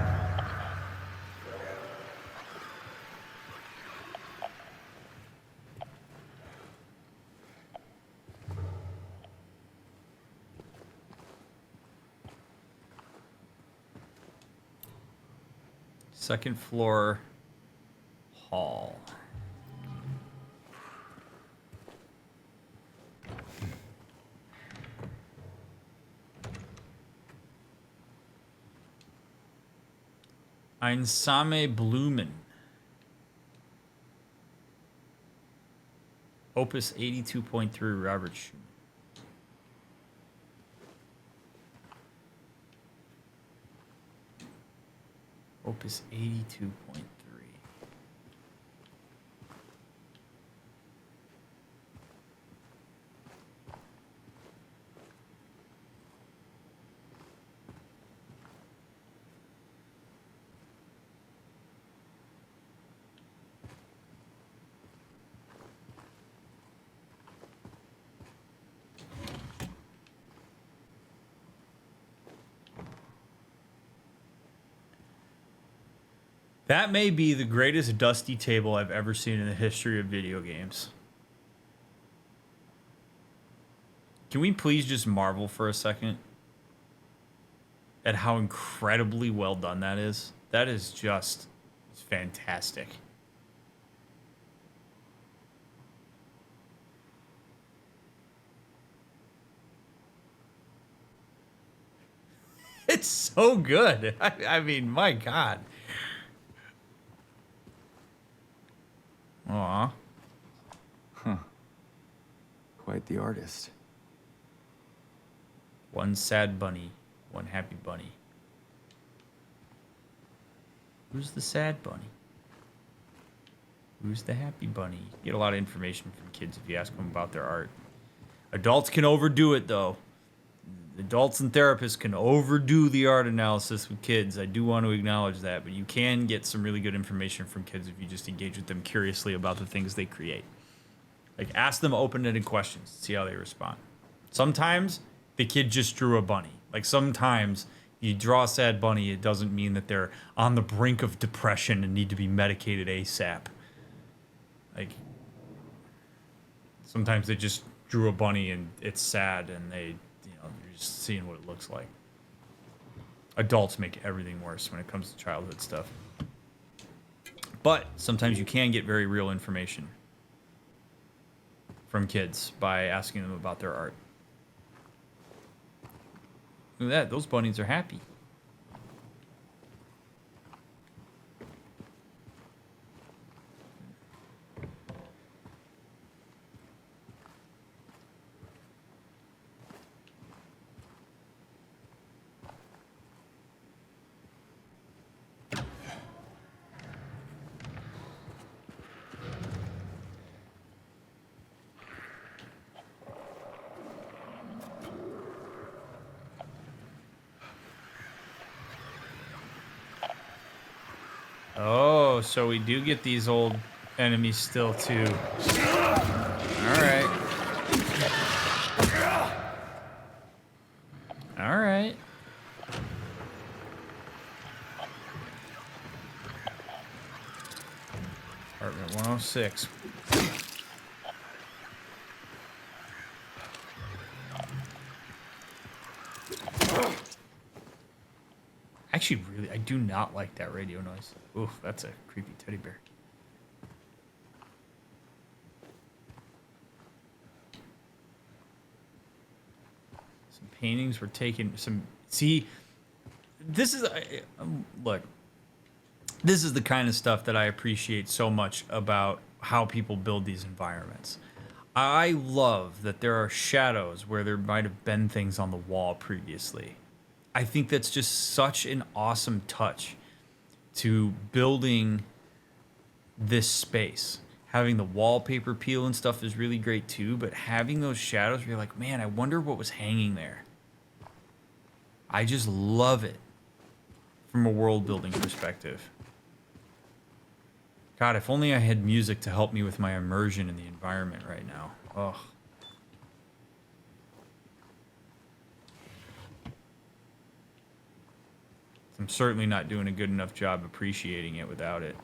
Second floor hall. Einsame Blumen. Opus 82.3 Robert Schumann. Opus 82.3. That may be the greatest dusty table I've ever seen in the history of video games. Can we please just marvel for a second at how incredibly well done that is? That is just fantastic. It's so good. I mean, my God. Aw. Huh. quite the artist. One sad bunny, one happy bunny. Who's the sad bunny? Who's the happy bunny? You get a lot of information from kids if you ask them about their art. Adults can overdo it, though. Adults and therapists can overdo the art analysis with kids. I do want to acknowledge that, but you can get some really good information from kids if you just engage with them curiously about the things they create. Like, ask them open-ended questions, see how they respond. Sometimes the kid just drew a bunny. Like, sometimes you draw a sad bunny, it doesn't mean that they're on the brink of depression and need to be medicated ASAP. Like, sometimes they just drew a bunny and it's sad and they, you're just seeing what it looks like. Adults make everything worse when it comes to childhood stuff. But sometimes you can get very real information from kids by asking them about their art. Look at that, those bunnies are happy. Oh, so we do get these old enemies still, too. Alright. Alright. Apartment 106. Actually, really, I do not like that radio noise. Oof, that's a creepy teddy bear. Some paintings were taken. See, this is look. This is the kind of stuff that I appreciate so much about how people build these environments. I love that there are shadows where there might have been things on the wall previously. I think that's just such an awesome touch to building this space. Having the wallpaper peel and stuff is really great too, but having those shadows where you're like, man, I wonder what was hanging there. I just love it from a world building perspective. God, if only I had music to help me with my immersion in the environment right now. Ugh. I'm certainly not doing a good enough job appreciating it without it.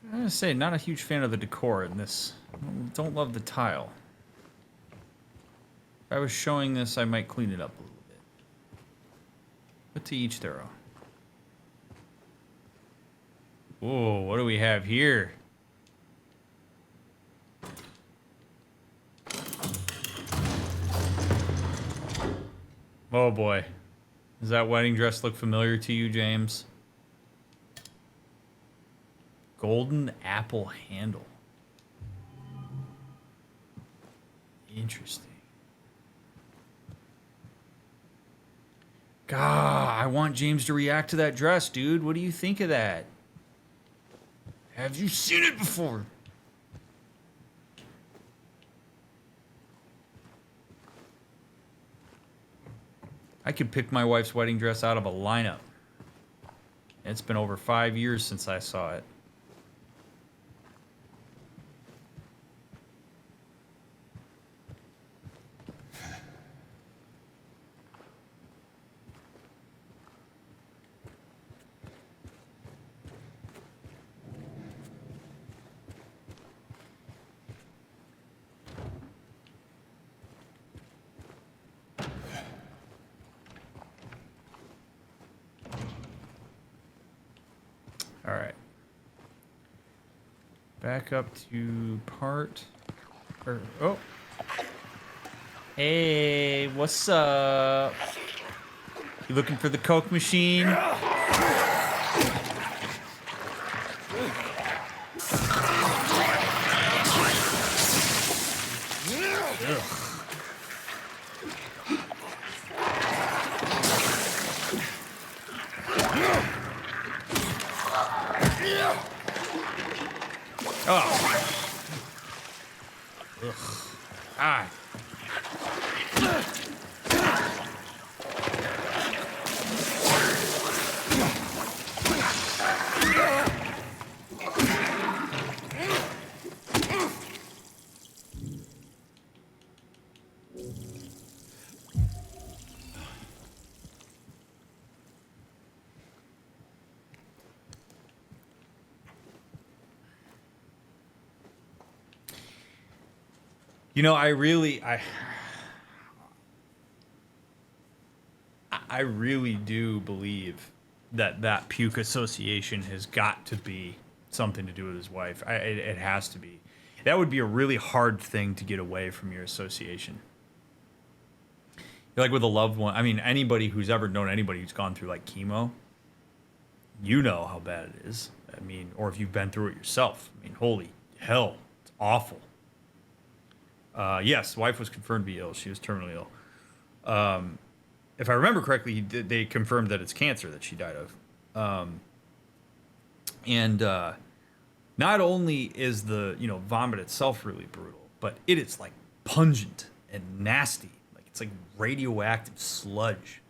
I'm gonna say, not a huge fan of the decor in this. Don't love the tile. If I was showing this, I might clean it up a little bit. But to each their own. Whoa, what do we have here? Oh boy. Does that wedding dress look familiar to you, James? Golden apple handle. Interesting. God, I want James to react to that dress, dude. What do you think of that? Have you seen it before? I could pick my wife's wedding dress out of a lineup. It's been over 5 years since I saw it. All right. Back up to part. Oh. Hey, what's up? You looking for the Coke machine? Oh. Ugh. Ah. You know, I really do believe that puke association has got to be something to do with his wife. It has to be. That would be a really hard thing to get away from your association. Like with a loved one. I mean, anybody who's ever known anybody who's gone through like chemo, you know how bad it is. I mean, or if you've been through it yourself. I mean, holy hell, it's awful. Yes, wife was confirmed to be ill. She was terminally ill. If I remember correctly, they confirmed that it's cancer that she died of. And not only is the vomit itself really brutal, but it is like pungent and nasty. Like it's like radioactive sludge.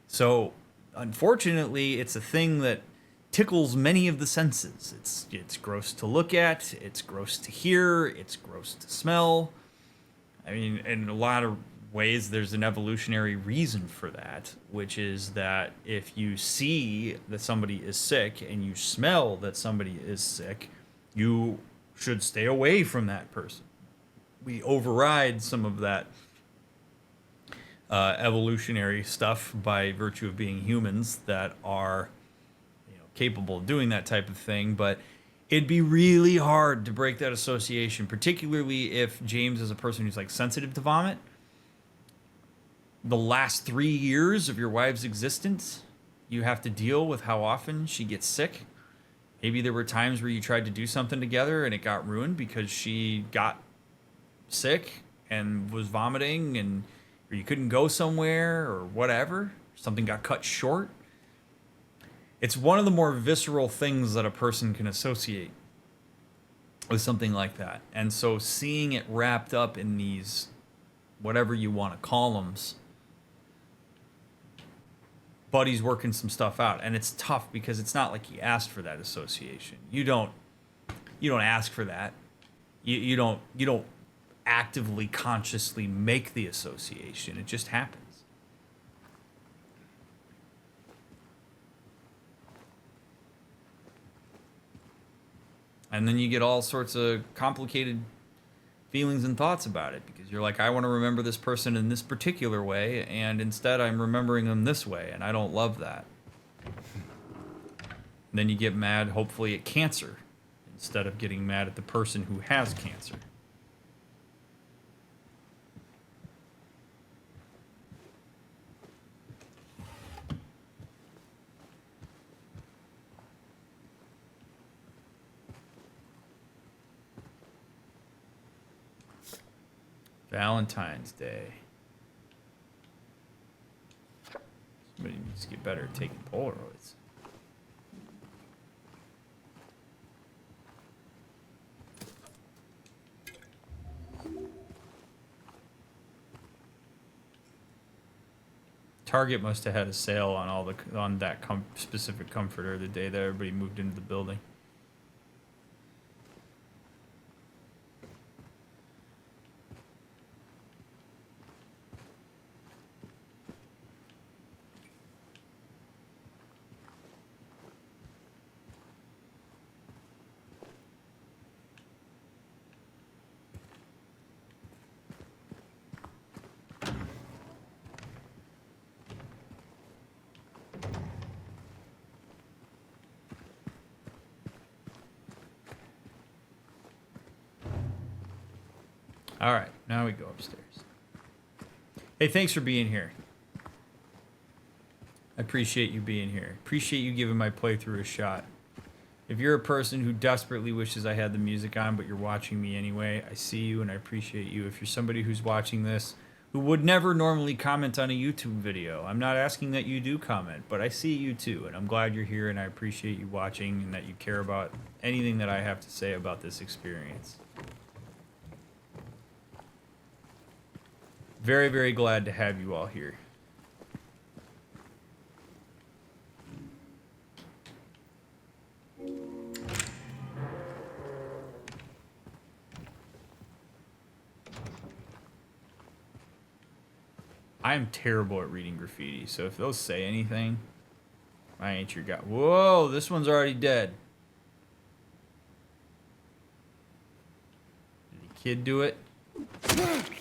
So unfortunately, it's a thing that tickles many of the senses. It's gross to look at, it's gross to hear, it's gross to smell. I mean, in a lot of ways, there's an evolutionary reason for that, which is that if you see that somebody is sick and you smell that somebody is sick, you should stay away from that person. We override some of that evolutionary stuff by virtue of being humans that are capable of doing that type of thing, but it'd be really hard to break that association, particularly if James is a person who's like sensitive to vomit. The last 3 years of your wife's existence, you have to deal with how often she gets sick. Maybe there were times where you tried to do something together and it got ruined because she got sick and was vomiting, and or you couldn't go somewhere or whatever. Something got cut short. It's one of the more visceral things that a person can associate with something like that. And so seeing it wrapped up in these, whatever you want to call them, Buddy's working some stuff out. And it's tough because it's not like he asked for that association. You don't ask for that. You don't actively, consciously make the association. It just happens. And then you get all sorts of complicated feelings and thoughts about it because you're like, I want to remember this person in this particular way, and instead I'm remembering them this way, and I don't love that. And then you get mad, hopefully, at cancer instead of getting mad at the person who has cancer. Valentine's Day. Somebody needs to get better at taking Polaroids. Target must have had a sale on that specific comforter the day that everybody moved into the building. All right, now we go upstairs. Hey, thanks for being here. I appreciate you being here. Appreciate you giving my playthrough a shot. If you're a person who desperately wishes I had the music on, but you're watching me anyway, I see you and I appreciate you. If you're somebody who's watching this who would never normally comment on a YouTube video, I'm not asking that you do comment, but I see you too, and I'm glad you're here, and I appreciate you watching and that you care about anything that I have to say about this experience. Very, very glad to have you all here. I am terrible at reading graffiti, so if those say anything, I ain't your guy. Whoa, this one's already dead. Did the kid do it? Oof.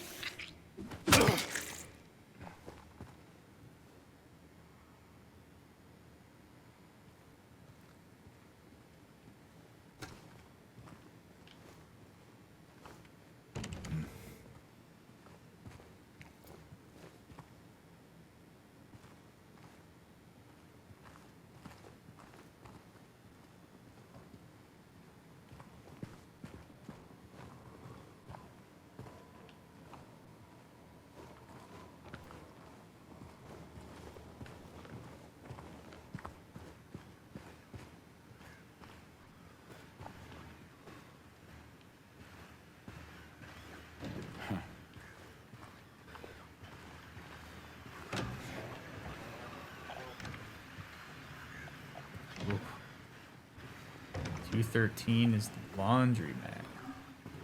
213 is the laundromat.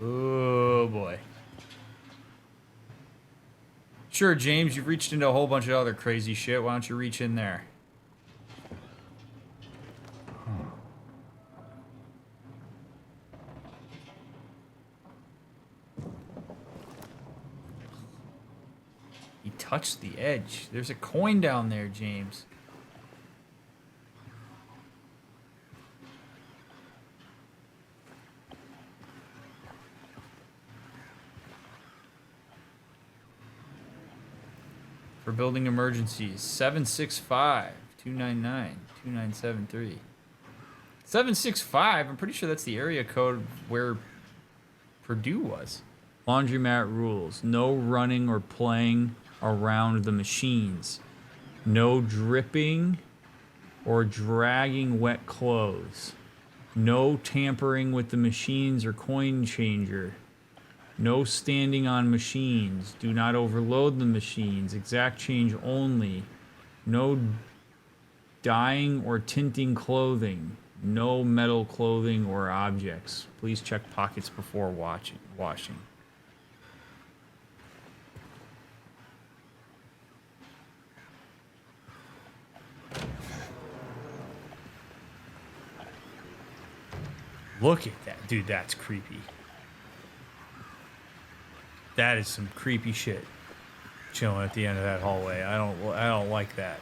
Oh boy. Sure, James, you've reached into a whole bunch of other crazy shit. Why don't you reach in there? He touched the edge. There's a coin down there, James. For building emergencies, 765-299-2973. 765, I'm pretty sure that's the area code where Purdue was. Laundromat rules. No running or playing around the machines. No dripping or dragging wet clothes. No tampering with the machines or coin changer. No standing on machines. Do not overload the machines. Exact change only. No dyeing or tinting clothing. No metal clothing or objects. Please check pockets before washing. Look at that. Dude, that's creepy. That is some creepy shit chilling at the end of that hallway. I don't like that.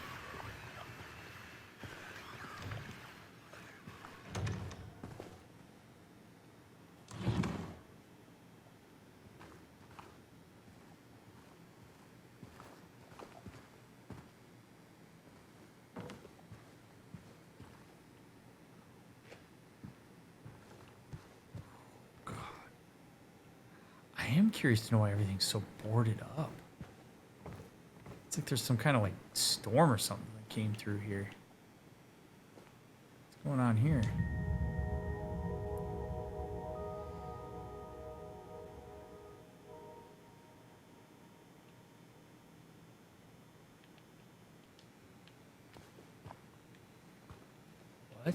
I am curious to know why everything's so boarded up. It's like there's some kind of like storm or something that came through here. What's going on here? What?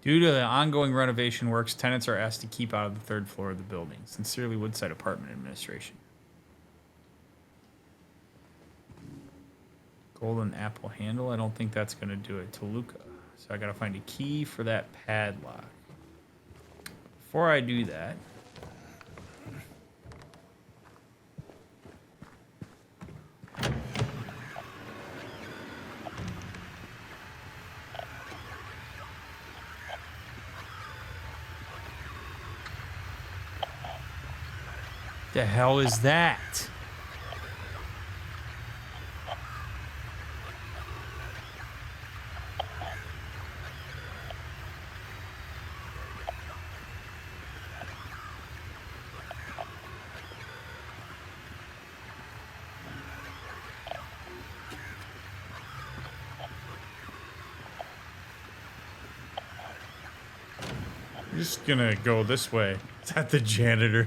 Due to the ongoing renovation works, tenants are asked to keep out of the third floor of the building. Sincerely, Woodside Apartment Administration. Golden apple handle. I don't think that's going to do it. Toluca. So I got to find a key for that padlock. Before I do that... The hell is that? I'm just gonna go this way. Is that the janitor?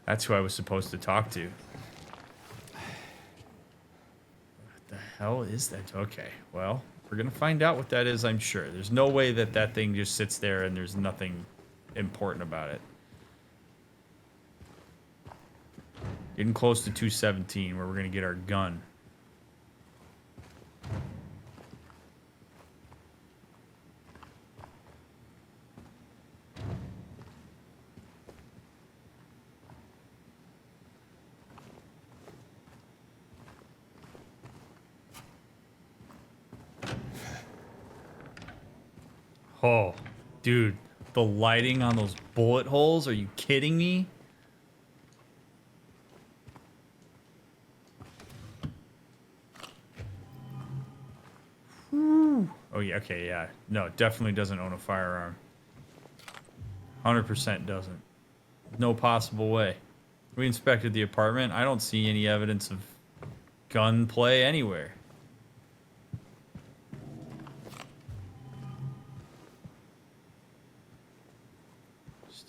That's who I was supposed to talk to. What the hell is that? Okay, well, we're gonna find out what that is, I'm sure. There's no way that that thing just sits there and there's nothing important about it. Getting close to 217, where we're gonna get our gun. Oh, dude, the lighting on those bullet holes, are you kidding me? Whew. Oh, yeah, okay, yeah. No, definitely doesn't own a firearm. 100% doesn't. No possible way. We inspected the apartment. I don't see any evidence of gunplay anywhere.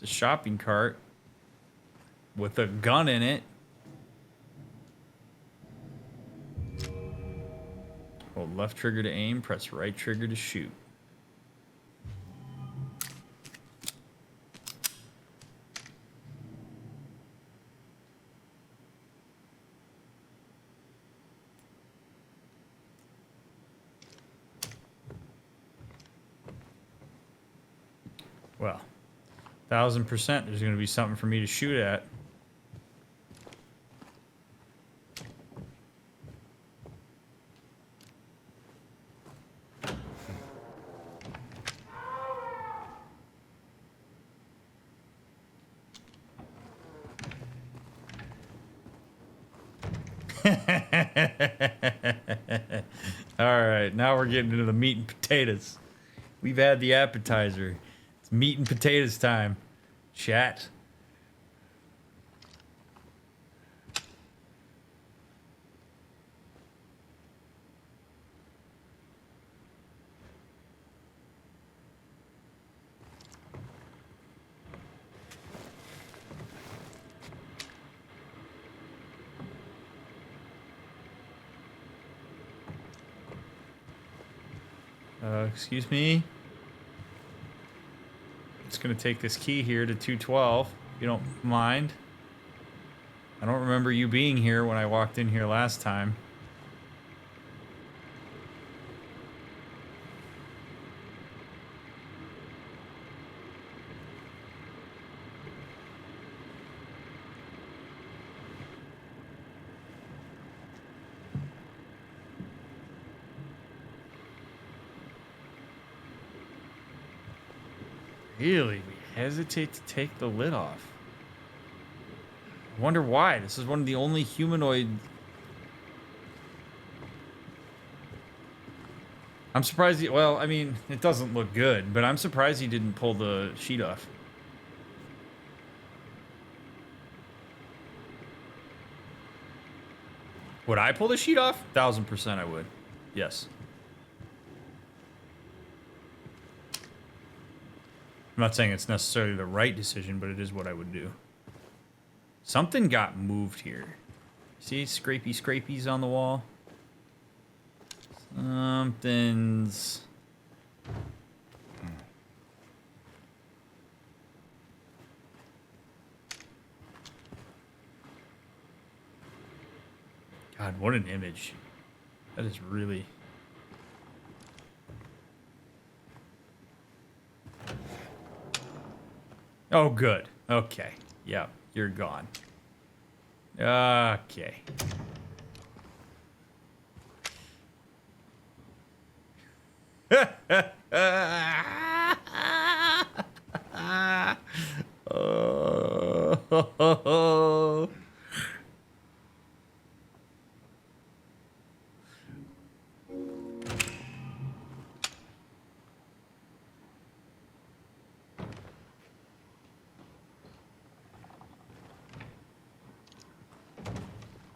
A shopping cart with a gun in it. Hold left trigger to aim, press right trigger to shoot. Well, 1000%, there's going to be something for me to shoot at. All right, now we're getting into the meat and potatoes. We've had the appetizer. It's meat and potatoes time. Chat. Excuse me. Just gonna take this key here to 212, if you don't mind. I don't remember you being here when I walked in here last time. Really? We hesitate to take the lid off. I wonder why. This is one of the only humanoid... I'm surprised he... Well, I mean, it doesn't look good, but I'm surprised he didn't pull the sheet off. Would I pull the sheet off? 1000% I would. Yes. I'm not saying it's necessarily the right decision, but it is what I would do. Something got moved here. See scrapey on the wall? Something's God, what an image. That is really... Oh, good. Okay. Yep, you're gone. Okay. Oh.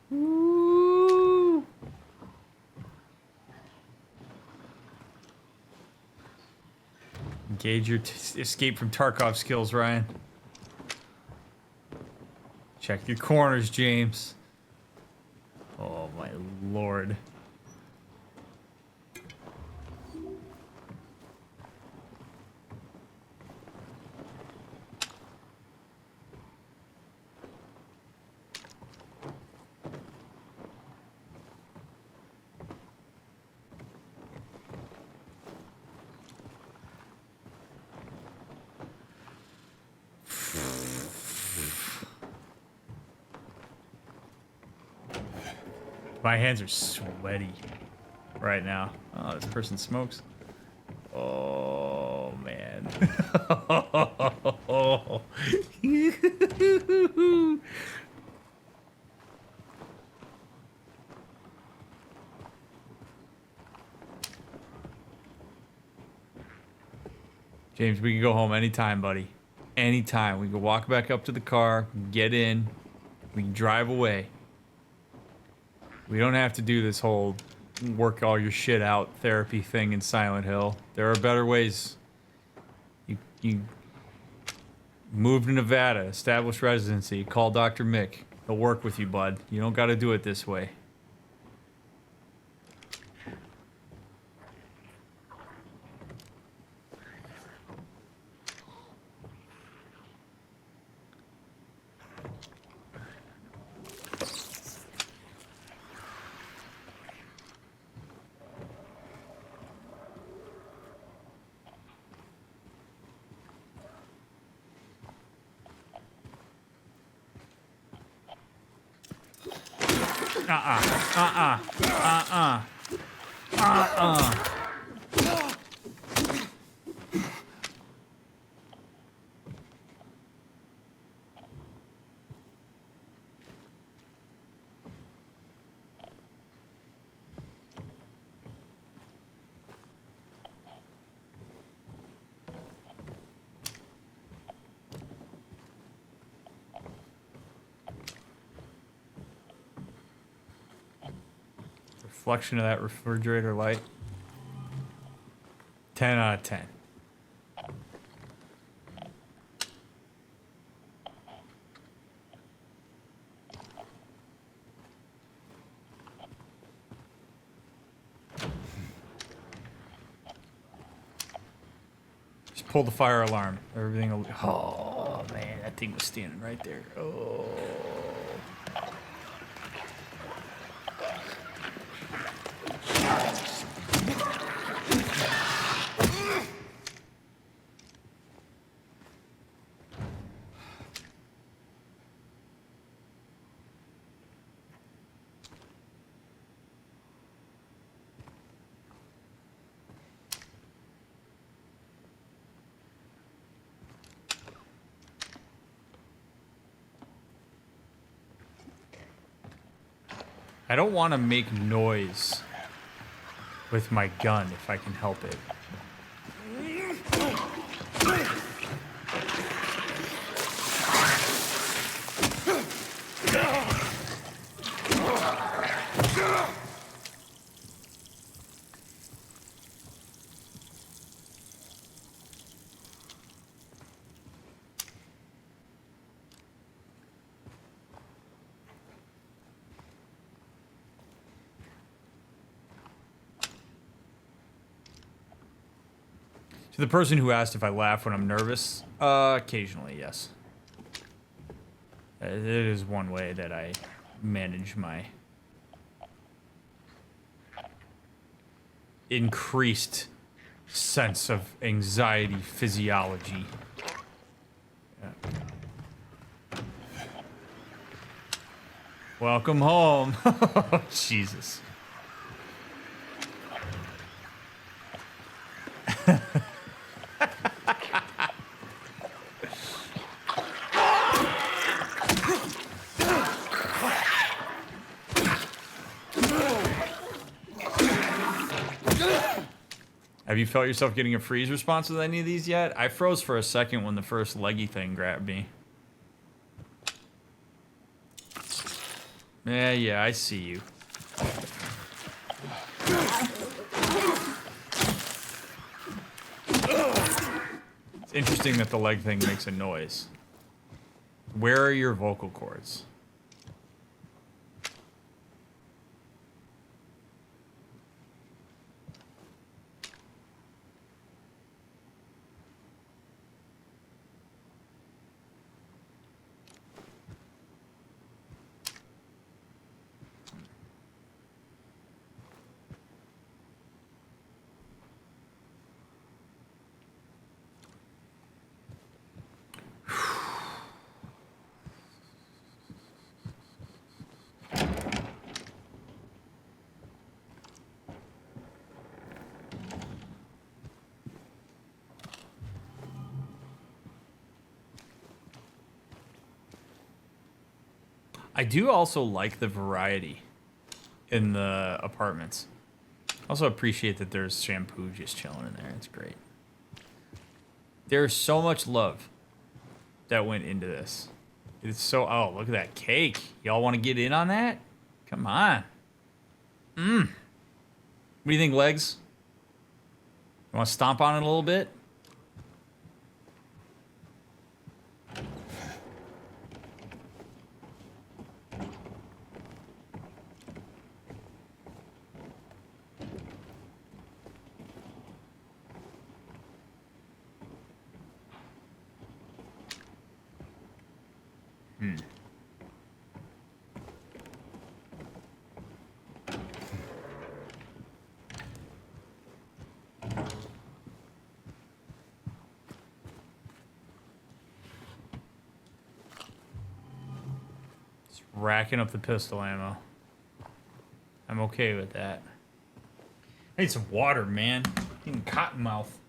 Woo. Engage your escape from Tarkov skills, Ryan. Check your corners, James. Oh my lord. My hands are sweaty right now. Oh, this person smokes. Oh, man. James, we can go home anytime, buddy. Anytime. We can walk back up to the car, get in, we can drive away. We don't have to do this whole work all your shit out therapy thing in Silent Hill. There are better ways. You move to Nevada, establish residency, call DrMick. He'll work with you, bud. You don't got to do it this way. Reflection of that refrigerator light. 10 out of 10. Just pull the fire alarm. Everything will... Oh, man, that thing was standing right there. Oh. I don't want to make noise with my gun if I can help it. To the person who asked if I laugh when I'm nervous, occasionally, yes. It is one way that I manage my increased sense of anxiety physiology. Yeah. Welcome home. Jesus. Have you felt yourself getting a freeze response with any of these yet? I froze for a second when the first leggy thing grabbed me. Yeah, I see you. It's interesting that the leg thing makes a noise. Where are your vocal cords? I do also like the variety in the apartments. Also appreciate that there's shampoo just chilling in there. It's great. There's so much love that went into this. It's so... Oh, look at that cake. Y'all want to get in on that? Come on. What do you think, Legs? You want to stomp on it a little bit? Racking up the pistol ammo. I'm okay with that. I need some water, man. Getting cotton mouth.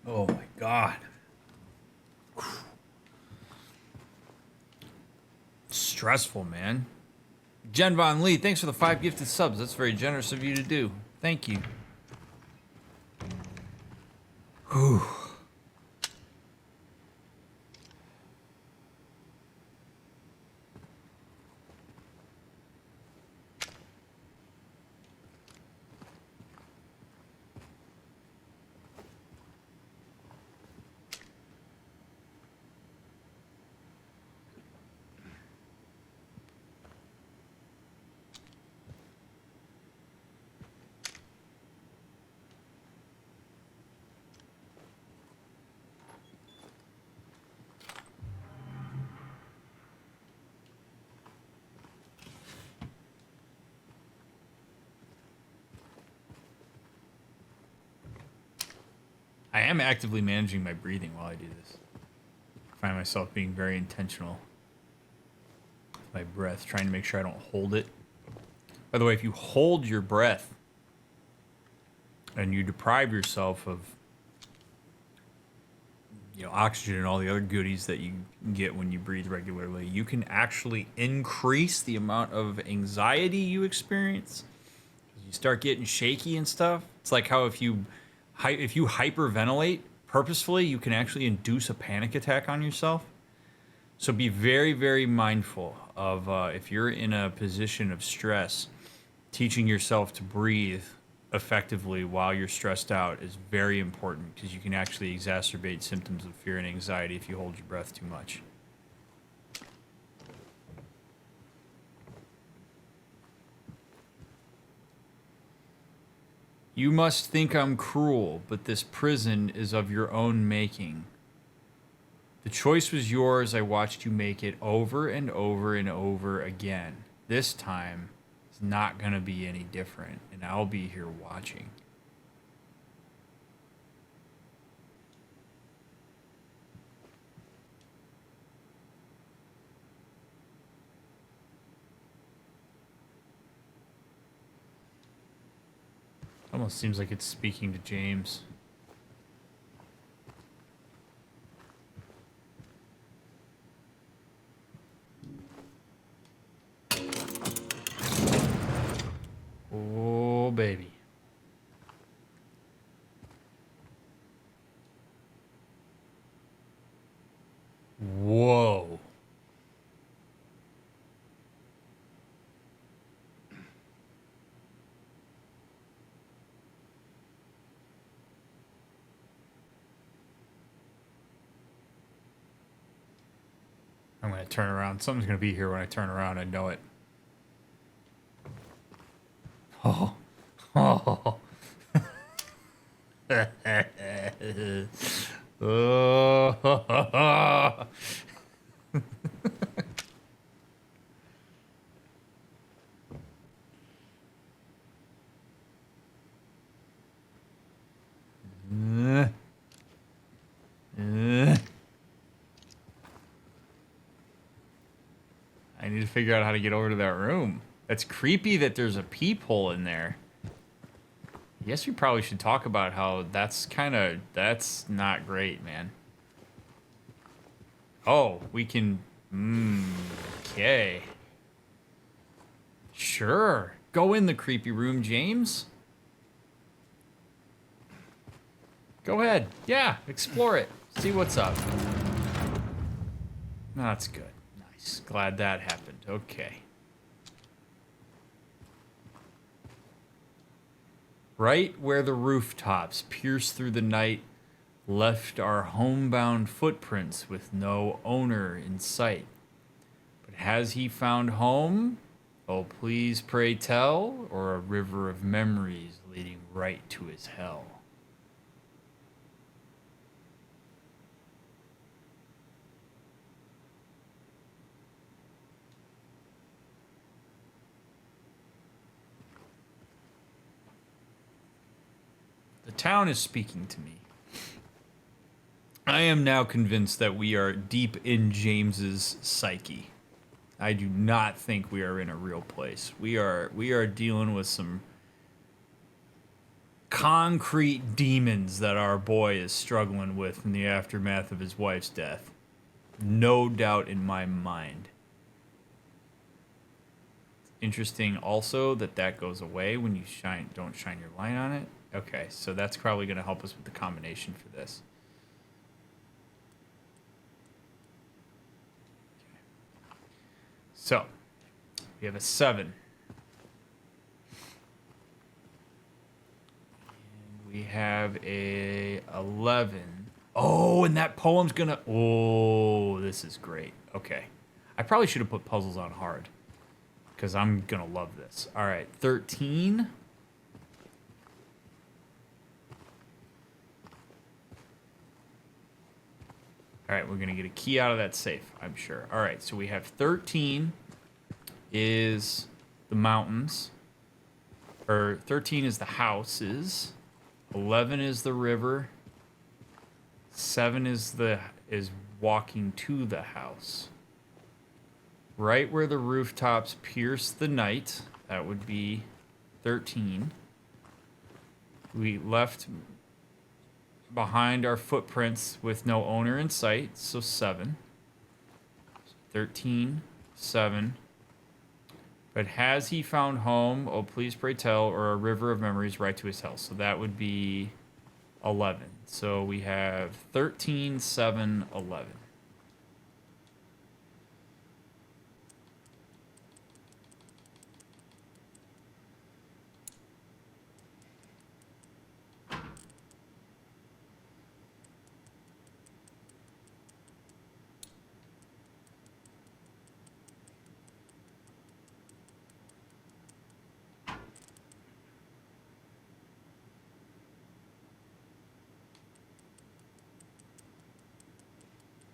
Oh my God. Stressful, man. Jen Von Lee, thanks for the 5 gifted subs. That's very generous of you to do. Thank you. Whew. I am actively managing my breathing while I do this. I find myself being very intentional with my breath, trying to make sure I don't hold it. By the way, if you hold your breath and you deprive yourself of, you know, oxygen and all the other goodies that you get when you breathe regularly, you can actually increase the amount of anxiety you experience. You start getting shaky and stuff. It's like how if you hyperventilate purposefully, you can actually induce a panic attack on yourself. So be very, very mindful of if you're in a position of stress, teaching yourself to breathe effectively while you're stressed out is very important, because you can actually exacerbate symptoms of fear and anxiety if you hold your breath too much. You must think I'm cruel, but this prison is of your own making. The choice was yours. I watched you make it over and over and over again. This time, it's not going to be any different, and I'll be here watching. Almost seems like it's speaking to James. Oh, baby. Whoa. I'm going to turn around. Something's going to be here when I turn around. I know it. Oh. Oh. Oh. I need to figure out how to get over to that room. That's creepy that there's a peephole in there. I guess we probably should talk about how that's not great, man. Oh, we can... okay. Sure. Go in the creepy room, James. Go ahead. Yeah, explore it. See what's up. That's good. Nice. Glad that happened. Okay. Right where the rooftops pierce through the night, left our homebound footprints with no owner in sight. But has he found home? Oh, please pray tell, or a river of memories leading right to his hell? The town is speaking to me. I am now convinced that we are deep in James's psyche. I do not think we are in a real place. We are dealing with some concrete demons that our boy is struggling with in the aftermath of his wife's death. No doubt in my mind. Interesting also that goes away when you don't shine your light on it. Okay, so that's probably going to help us with the combination for this. Okay. So, we have a 7. And we have a 11. Oh, and that poem's going to... Oh, this is great. Okay. I probably should have put puzzles on hard, because I'm going to love this. All right, 13... All right, we're going to get a key out of that safe, I'm sure. All right, so we have 13 is the mountains. Or 13 is the houses. 11 is the river. 7 is walking to the house. Right where the rooftops pierce the night, that would be 13. We left behind our footprints with no owner in sight, so 7. 13, 7. But has he found home? Oh, please pray tell, or a river of memories right to his hell. So that would be 11. So we have 13, 7, 11.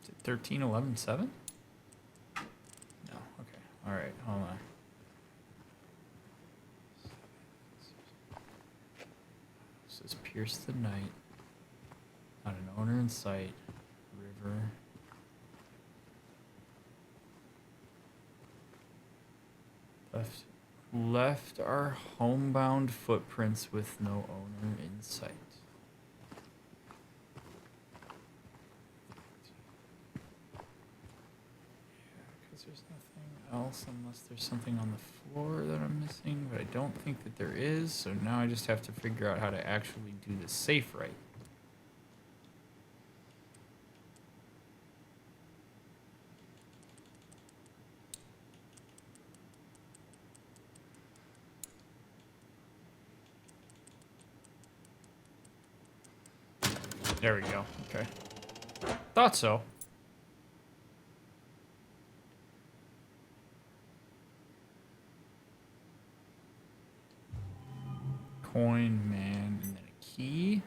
Is it 13, 11, 7? No. Okay. All right. Hold on. This is Pierce the Night. Not an owner in sight. River. Left our homebound footprints with no owner in sight. Yeah, because there's nothing else unless there's something on the floor that I'm missing, but I don't think that there is, so now I just have to figure out how to actually do the safe right. There we go. Okay. Thought so. Coin, man, and then a key.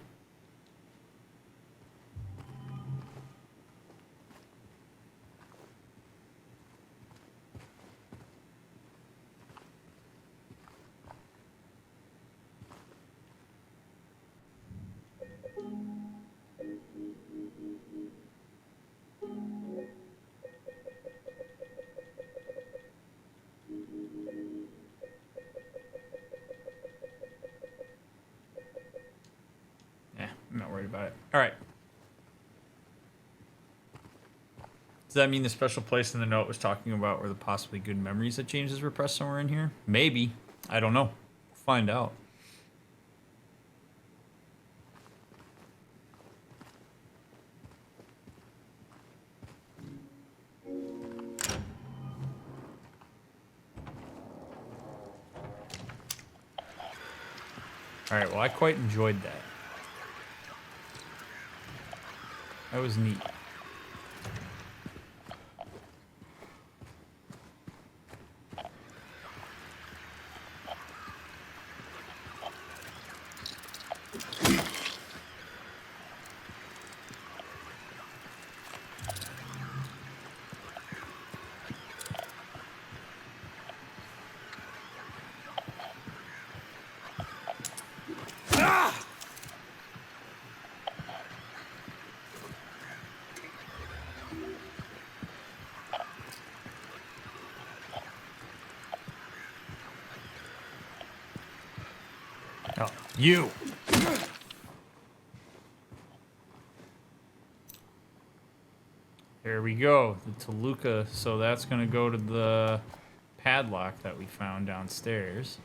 I'm not worried about it. All right. Does that mean the special place in the note was talking about were the possibly good memories that James has repressed somewhere in here? Maybe. I don't know. We'll find out. All right, well, I quite enjoyed that. That was neat. Oh, you! There we go, the Toluca. So that's going to go to the padlock that we found downstairs.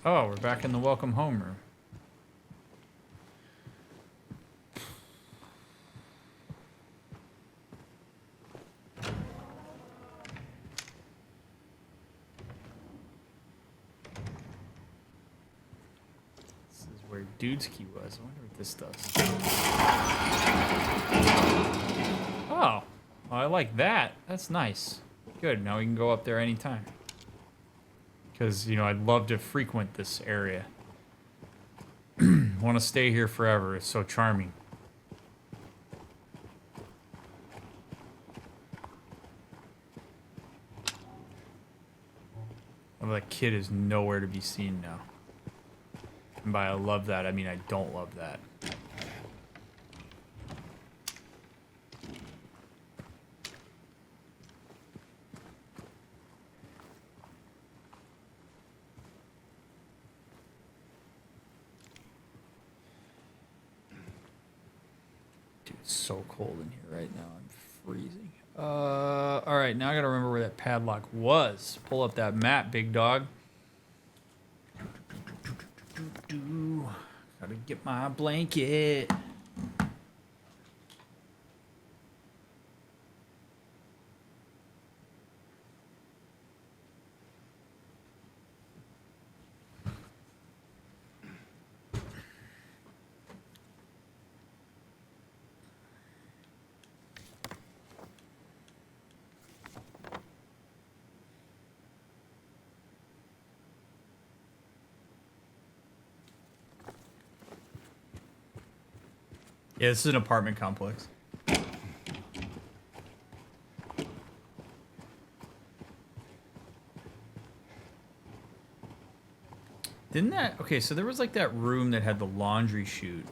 Oh, we're back in the welcome home room. This is where Dude's key was. I wonder what this does. Oh, I like that. That's nice. Good, now we can go up there anytime. Because, you know, I'd love to frequent this area. Want to stay here forever. It's so charming. Oh, that kid is nowhere to be seen now. And by I love that, I mean I don't love that. Dude, it's so cold in here right now. I'm freezing. All right, now I gotta remember where that padlock was. Pull up that map, big dog. Gotta get my blanket. Yeah, this is an apartment complex. Didn't that... Okay, so there was like that room that had the laundry chute.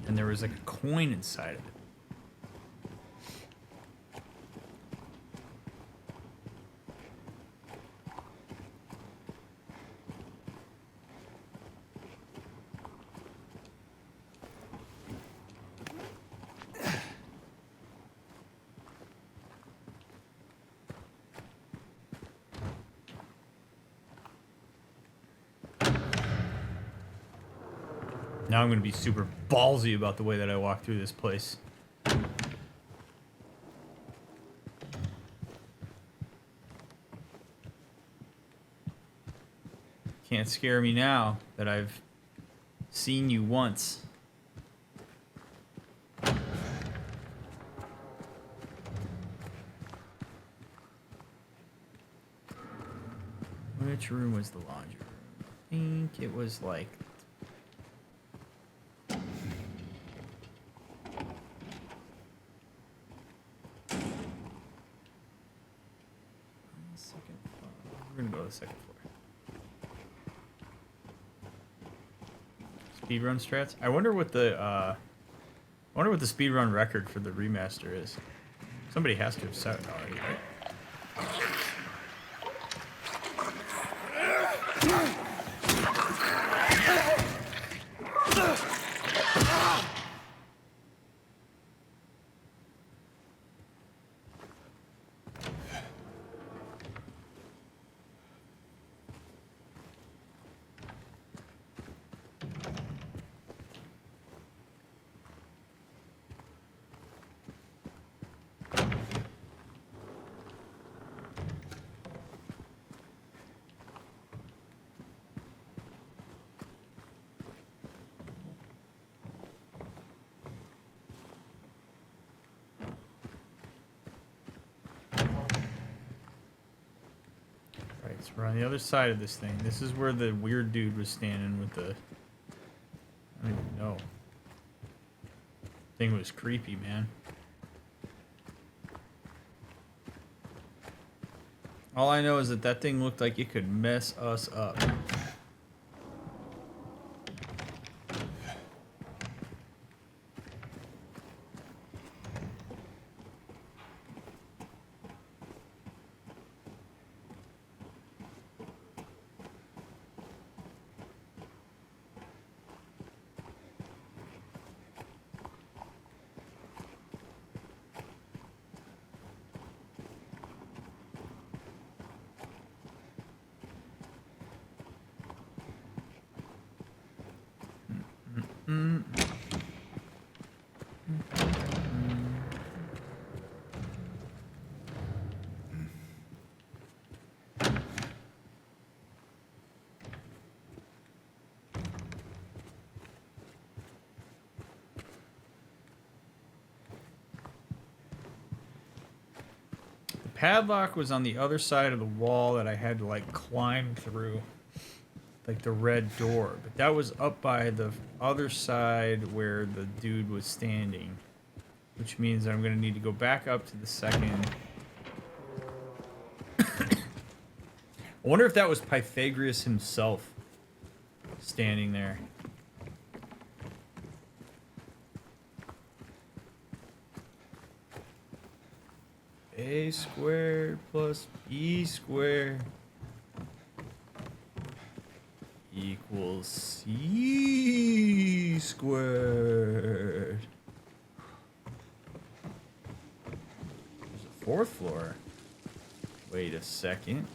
And there was like a coin inside of it. Now I'm going to be super ballsy about the way that I walk through this place. Can't scare me now that I've seen you once. Which room was the laundry room? I think it was like... second floor. We're gonna go to the second floor. Speedrun strats. I wonder what the speedrun record for the remaster is. Somebody has to have set it already, right? So we're on the other side of this thing. This is where the weird dude was standing with the... I don't even know. Thing was creepy, man. All I know is that that thing looked like it could mess us up. Padlock was on the other side of the wall that I had to like climb through, like the red door. But that was up by the other side where the dude was standing, which means I'm gonna need to go back up to the second. I wonder if that was Pythagoras himself standing there. A squared plus B squared equals C squared. There's a fourth floor. Wait a second.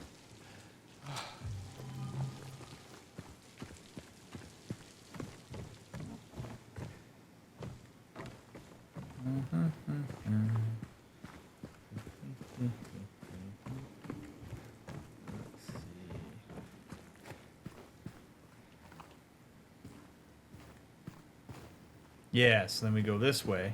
Yes, then we go this way.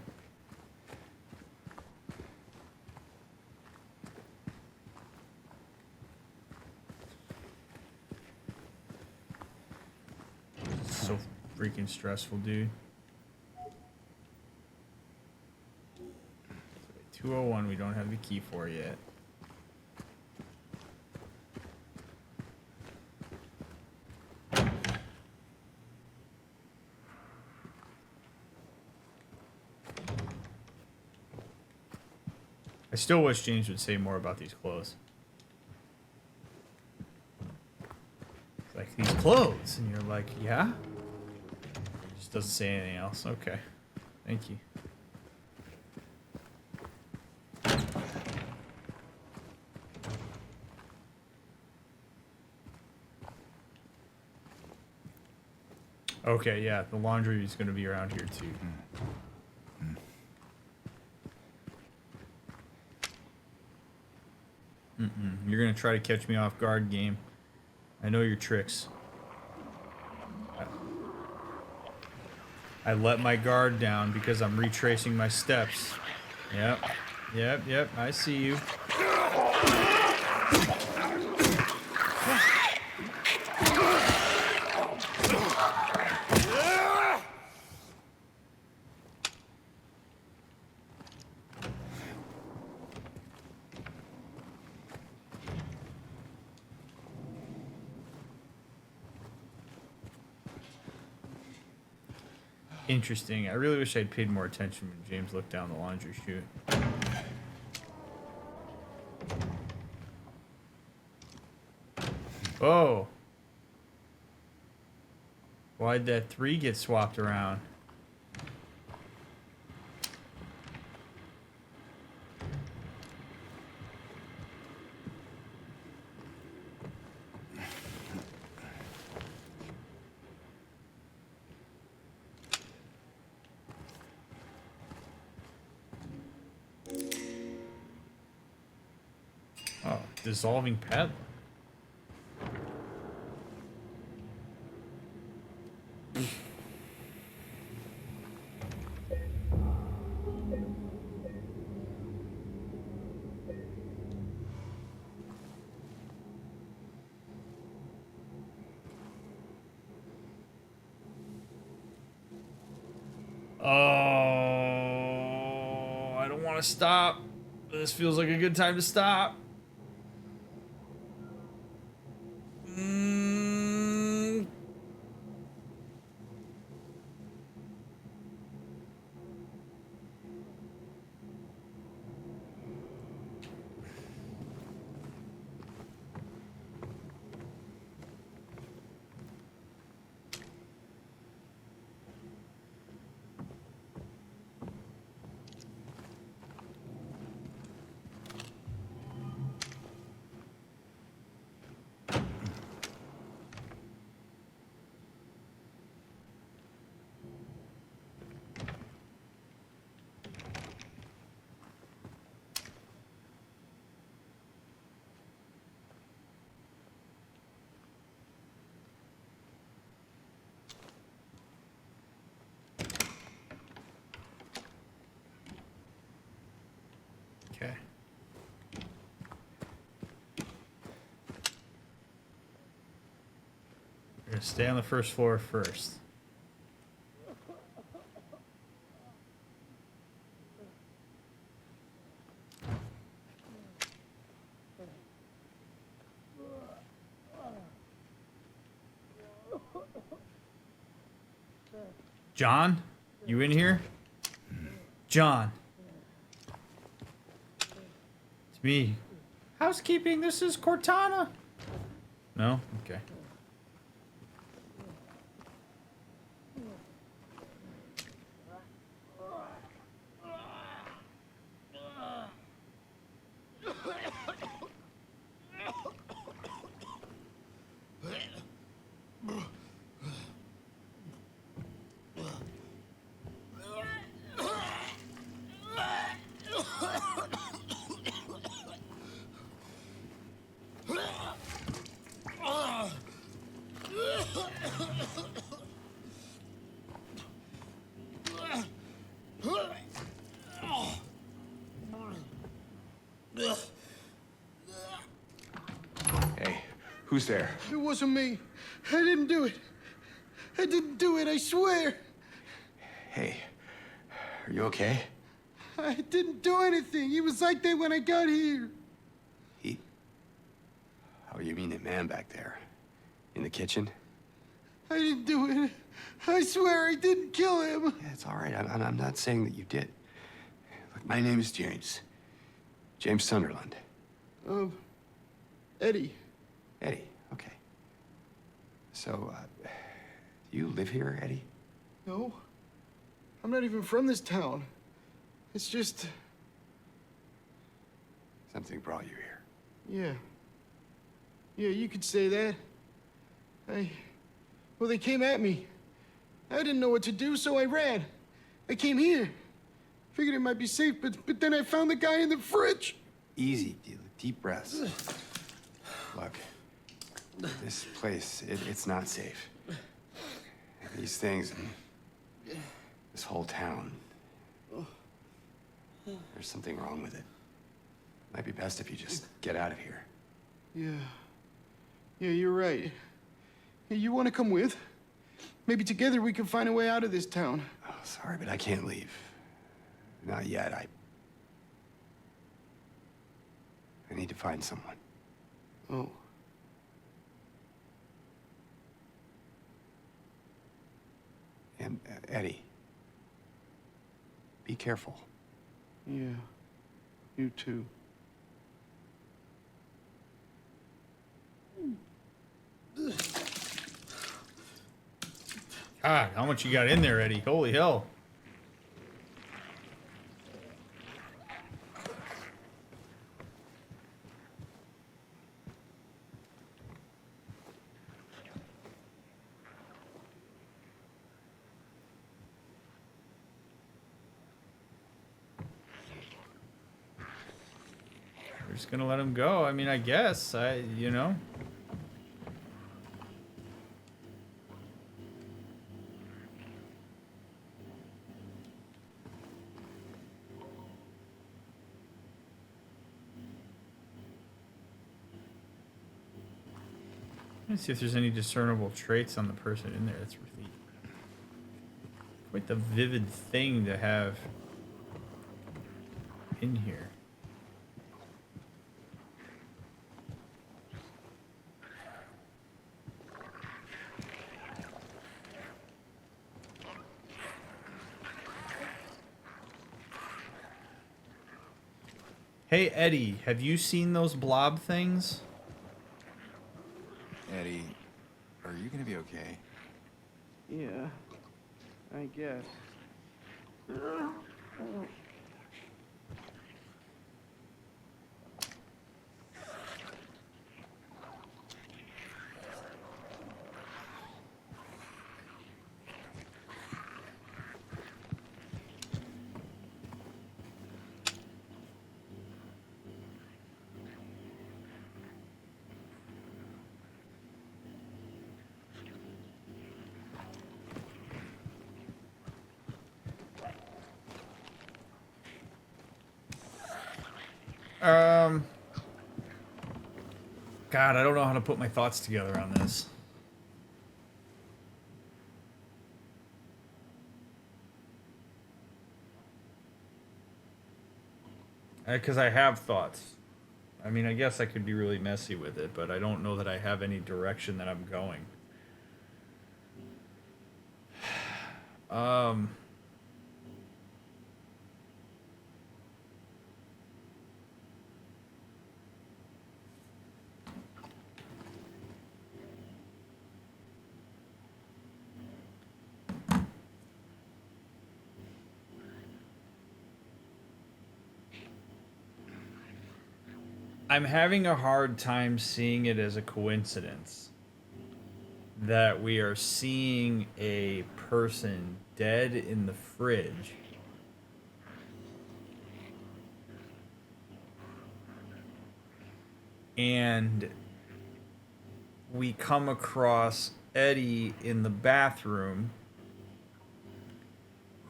So freaking stressful, dude. 201 we don't have the key for yet. I still wish James would say more about these clothes. It's like, these clothes, and you're like, yeah? Just doesn't say anything else. Okay. Thank you. Okay, yeah, the laundry is going to be around here too. You're going to try to catch me off guard, game. I know your tricks. I let my guard down because I'm retracing my steps. Yep, I see you. Interesting. I really wish I'd paid more attention when James looked down the laundry chute. Oh. Why'd that 3 get swapped around? Oh, dissolving paddle. Oh, I don't want to stop. This feels like a good time to stop. Okay. We're gonna stay on the first floor first. John, you in here? John. It's me. Housekeeping, this is Cortana. No? Okay. Hey, who's there? It wasn't me. I didn't do it. I didn't do it, I swear. Hey, are you okay? I didn't do anything. He was like that when I got here. He? Oh, you mean that man back there? In the kitchen? I didn't do it. I swear I didn't kill him. Yeah, it's all right. I'm not saying that you did. Look, my name is James. James Sunderland. Eddie. Eddie, okay. So, do you live here, Eddie? No. I'm not even from this town. It's just... Something brought you here. Yeah. Yeah, you could say that. Well, they came at me. I didn't know what to do, so I ran. I came here. Figured it might be safe, but then I found the guy in the fridge. Easy, deep breaths. Look, this place, it's not safe. These things, this whole town, there's something wrong with it. Might be best if you just get out of here. Yeah. Yeah, you're right. Hey, you want to come with? Maybe together we can find a way out of this town. Oh, sorry, but I can't leave. Not yet. I need to find someone. Oh. And, Eddie, be careful. Yeah. You too. God, how much you got in there, Eddie? Holy hell. We're just gonna let him go. I mean, I guess. You know. Let's see if there's any discernible traits on the person in there. That's really quite the vivid thing to have in here. Hey, Eddie, have you seen those blob things? Eddie, are you gonna be okay? Yeah. I guess. God, I don't know how to put my thoughts together on this. Because I have thoughts. I mean, I guess I could be really messy with it, but I don't know that I have any direction that I'm going. I'm having a hard time seeing it as a coincidence that we are seeing a person dead in the fridge and we come across Eddie in the bathroom,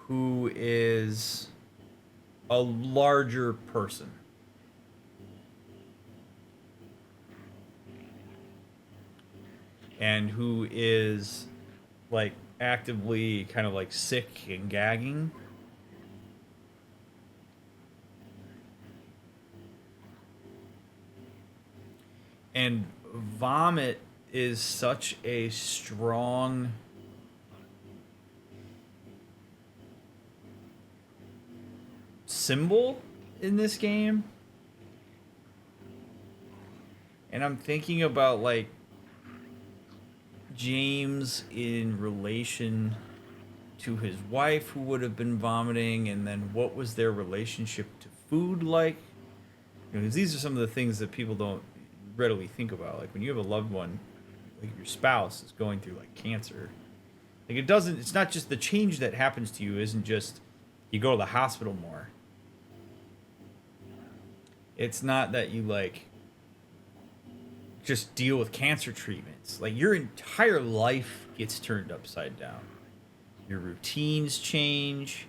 who is a larger person. And who is like actively kind of like sick and gagging. And vomit is such a strong symbol in this game. And I'm thinking about like James in relation to his wife who would have been vomiting, and then what was their relationship to food like? You know, 'cause these are some of the things that people don't readily think about. Like when you have a loved one, like your spouse is going through like cancer. Like it's not just the change that happens to you isn't just you go to the hospital more. It's not that you like just deal with cancer treatments. Like your entire life gets turned upside down. Your routines change.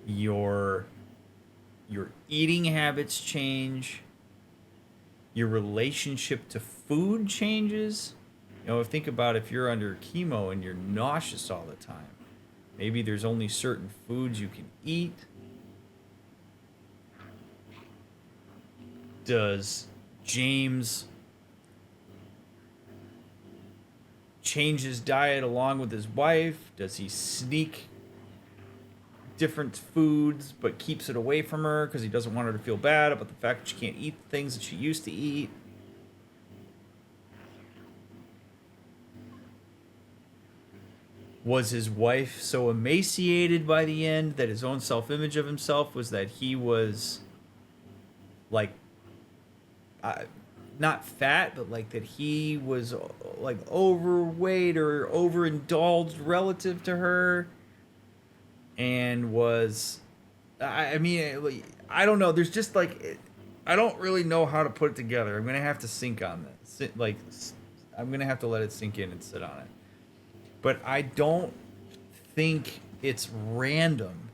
Your eating habits change. Your relationship to food changes. You know, think about if you're under chemo and you're nauseous all the time. Maybe there's only certain foods you can eat. Does James change his diet along with his wife? Does he sneak different foods but keeps it away from her because he doesn't want her to feel bad about the fact that she can't eat the things that she used to eat? Was his wife so emaciated by the end that his own self-image of himself was that he was like not fat, but like that he was like overweight or overindulged relative to her, and was, I mean, I don't know. There's just like, I don't really know how to put it together. I'm gonna have to sink on this. I'm gonna have to let it sink in and sit on it. But I don't think it's random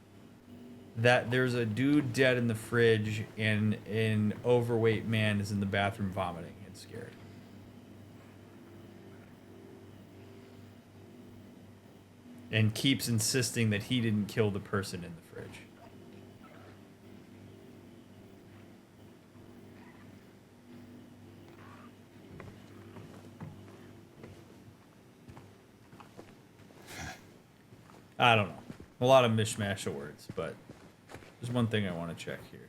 that there's a dude dead in the fridge and an overweight man is in the bathroom vomiting and scared. And keeps insisting that he didn't kill the person in the fridge. I don't know. A lot of mishmash of words, but there's one thing I want to check here.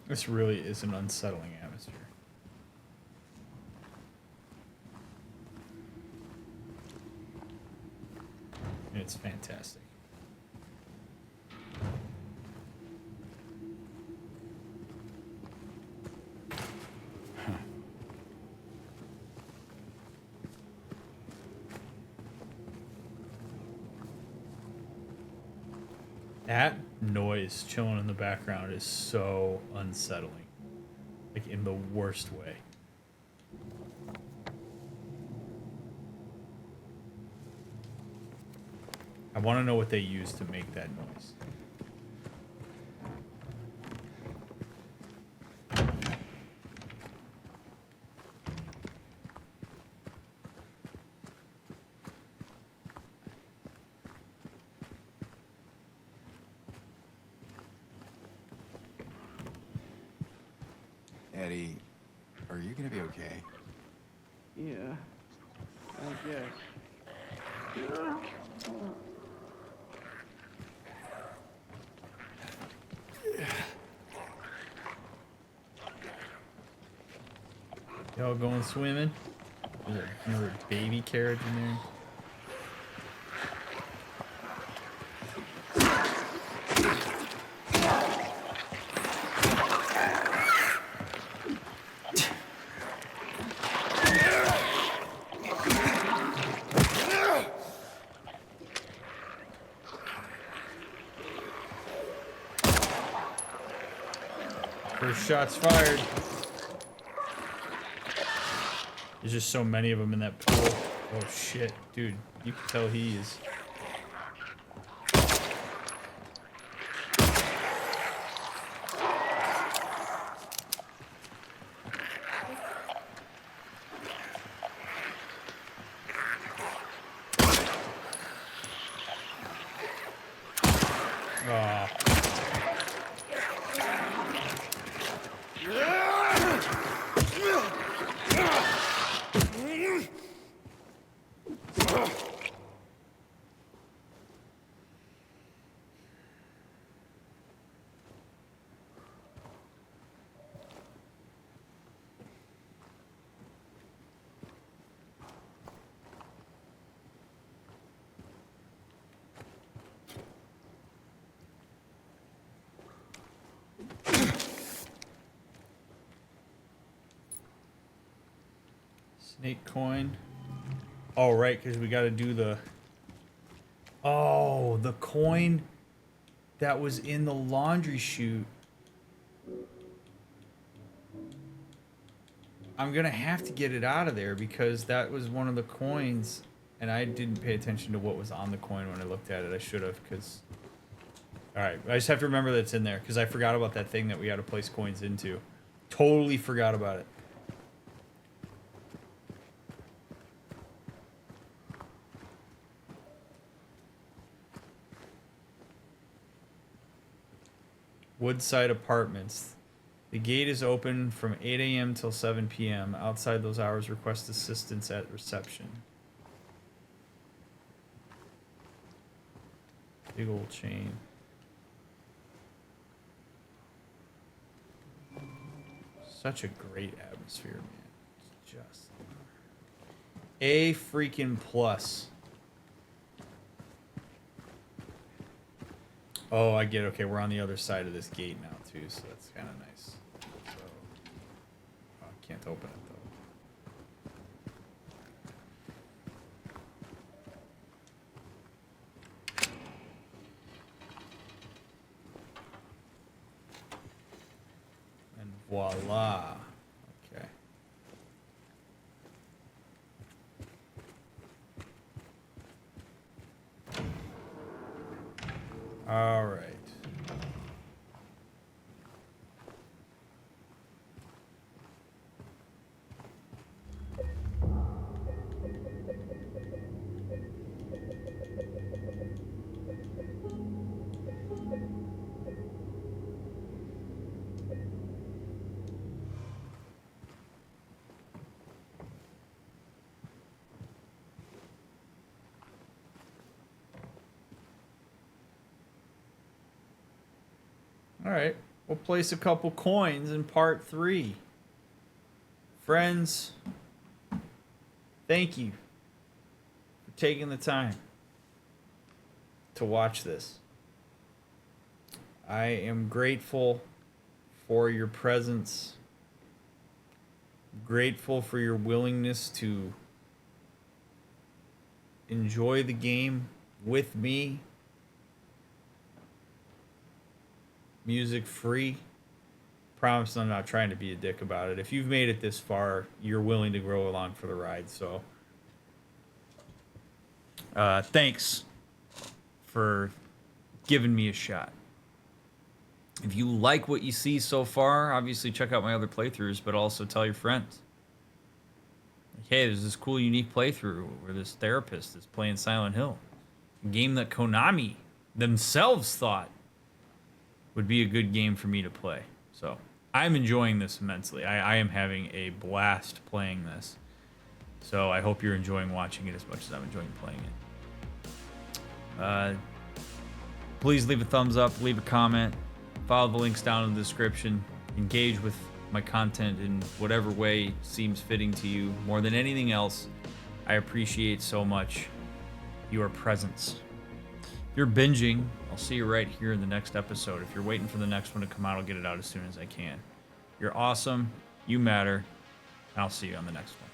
This really is an unsettling atmosphere. It's fantastic. That noise chilling in the background is so unsettling. Like, in the worst way. I want to know what they use to make that noise. Eddie, are you gonna be okay? Yeah, I guess. Y'all going swimming? There's another baby carriage in there. First shots fired. There's just so many of them in that pool. Oh shit, dude. You can tell he is. Ah. Snake coin. Oh, right, because we got to do the... Oh, the coin that was in the laundry chute. I'm going to have to get it out of there because that was one of the coins, and I didn't pay attention to what was on the coin when I looked at it. I should have, because... Alright, I just have to remember that it's in there, because I forgot about that thing that we got to place coins into. Totally forgot about it. Woodside Apartments. The gate is open from 8 a.m. till 7 p.m. Outside those hours, request assistance at reception. Big old chain. Such a great atmosphere, man. It's just A freaking plus. Oh, I get it. Okay, we're on the other side of this gate now, too, so that's kind of nice. So, oh, I can't open it, though. And voila. Okay. All right. All right, we'll place a couple coins in part 3. Friends, thank you for taking the time to watch this. I am grateful for your presence, grateful for your willingness to enjoy the game with me. music free. Promise I'm not trying to be a dick about it. If you've made it this far, you're willing to grow along for the ride. So, thanks for giving me a shot. If you like what you see so far, obviously check out my other playthroughs, but also tell your friends. Like, hey, there's this cool, unique playthrough where this therapist is playing Silent Hill, a game that Konami themselves thought would be a good game for me to play. So I'm enjoying this immensely. I am having a blast playing this. So I hope you're enjoying watching it as much as I'm enjoying playing it. Please leave a thumbs up, leave a comment, follow the links down in the description, engage with my content in whatever way seems fitting to you. More than anything else, I appreciate so much your presence. If you're binging, I'll see you right here in the next episode. If you're waiting for the next one to come out, I'll get it out as soon as I can. You're awesome. You matter. And I'll see you on the next one.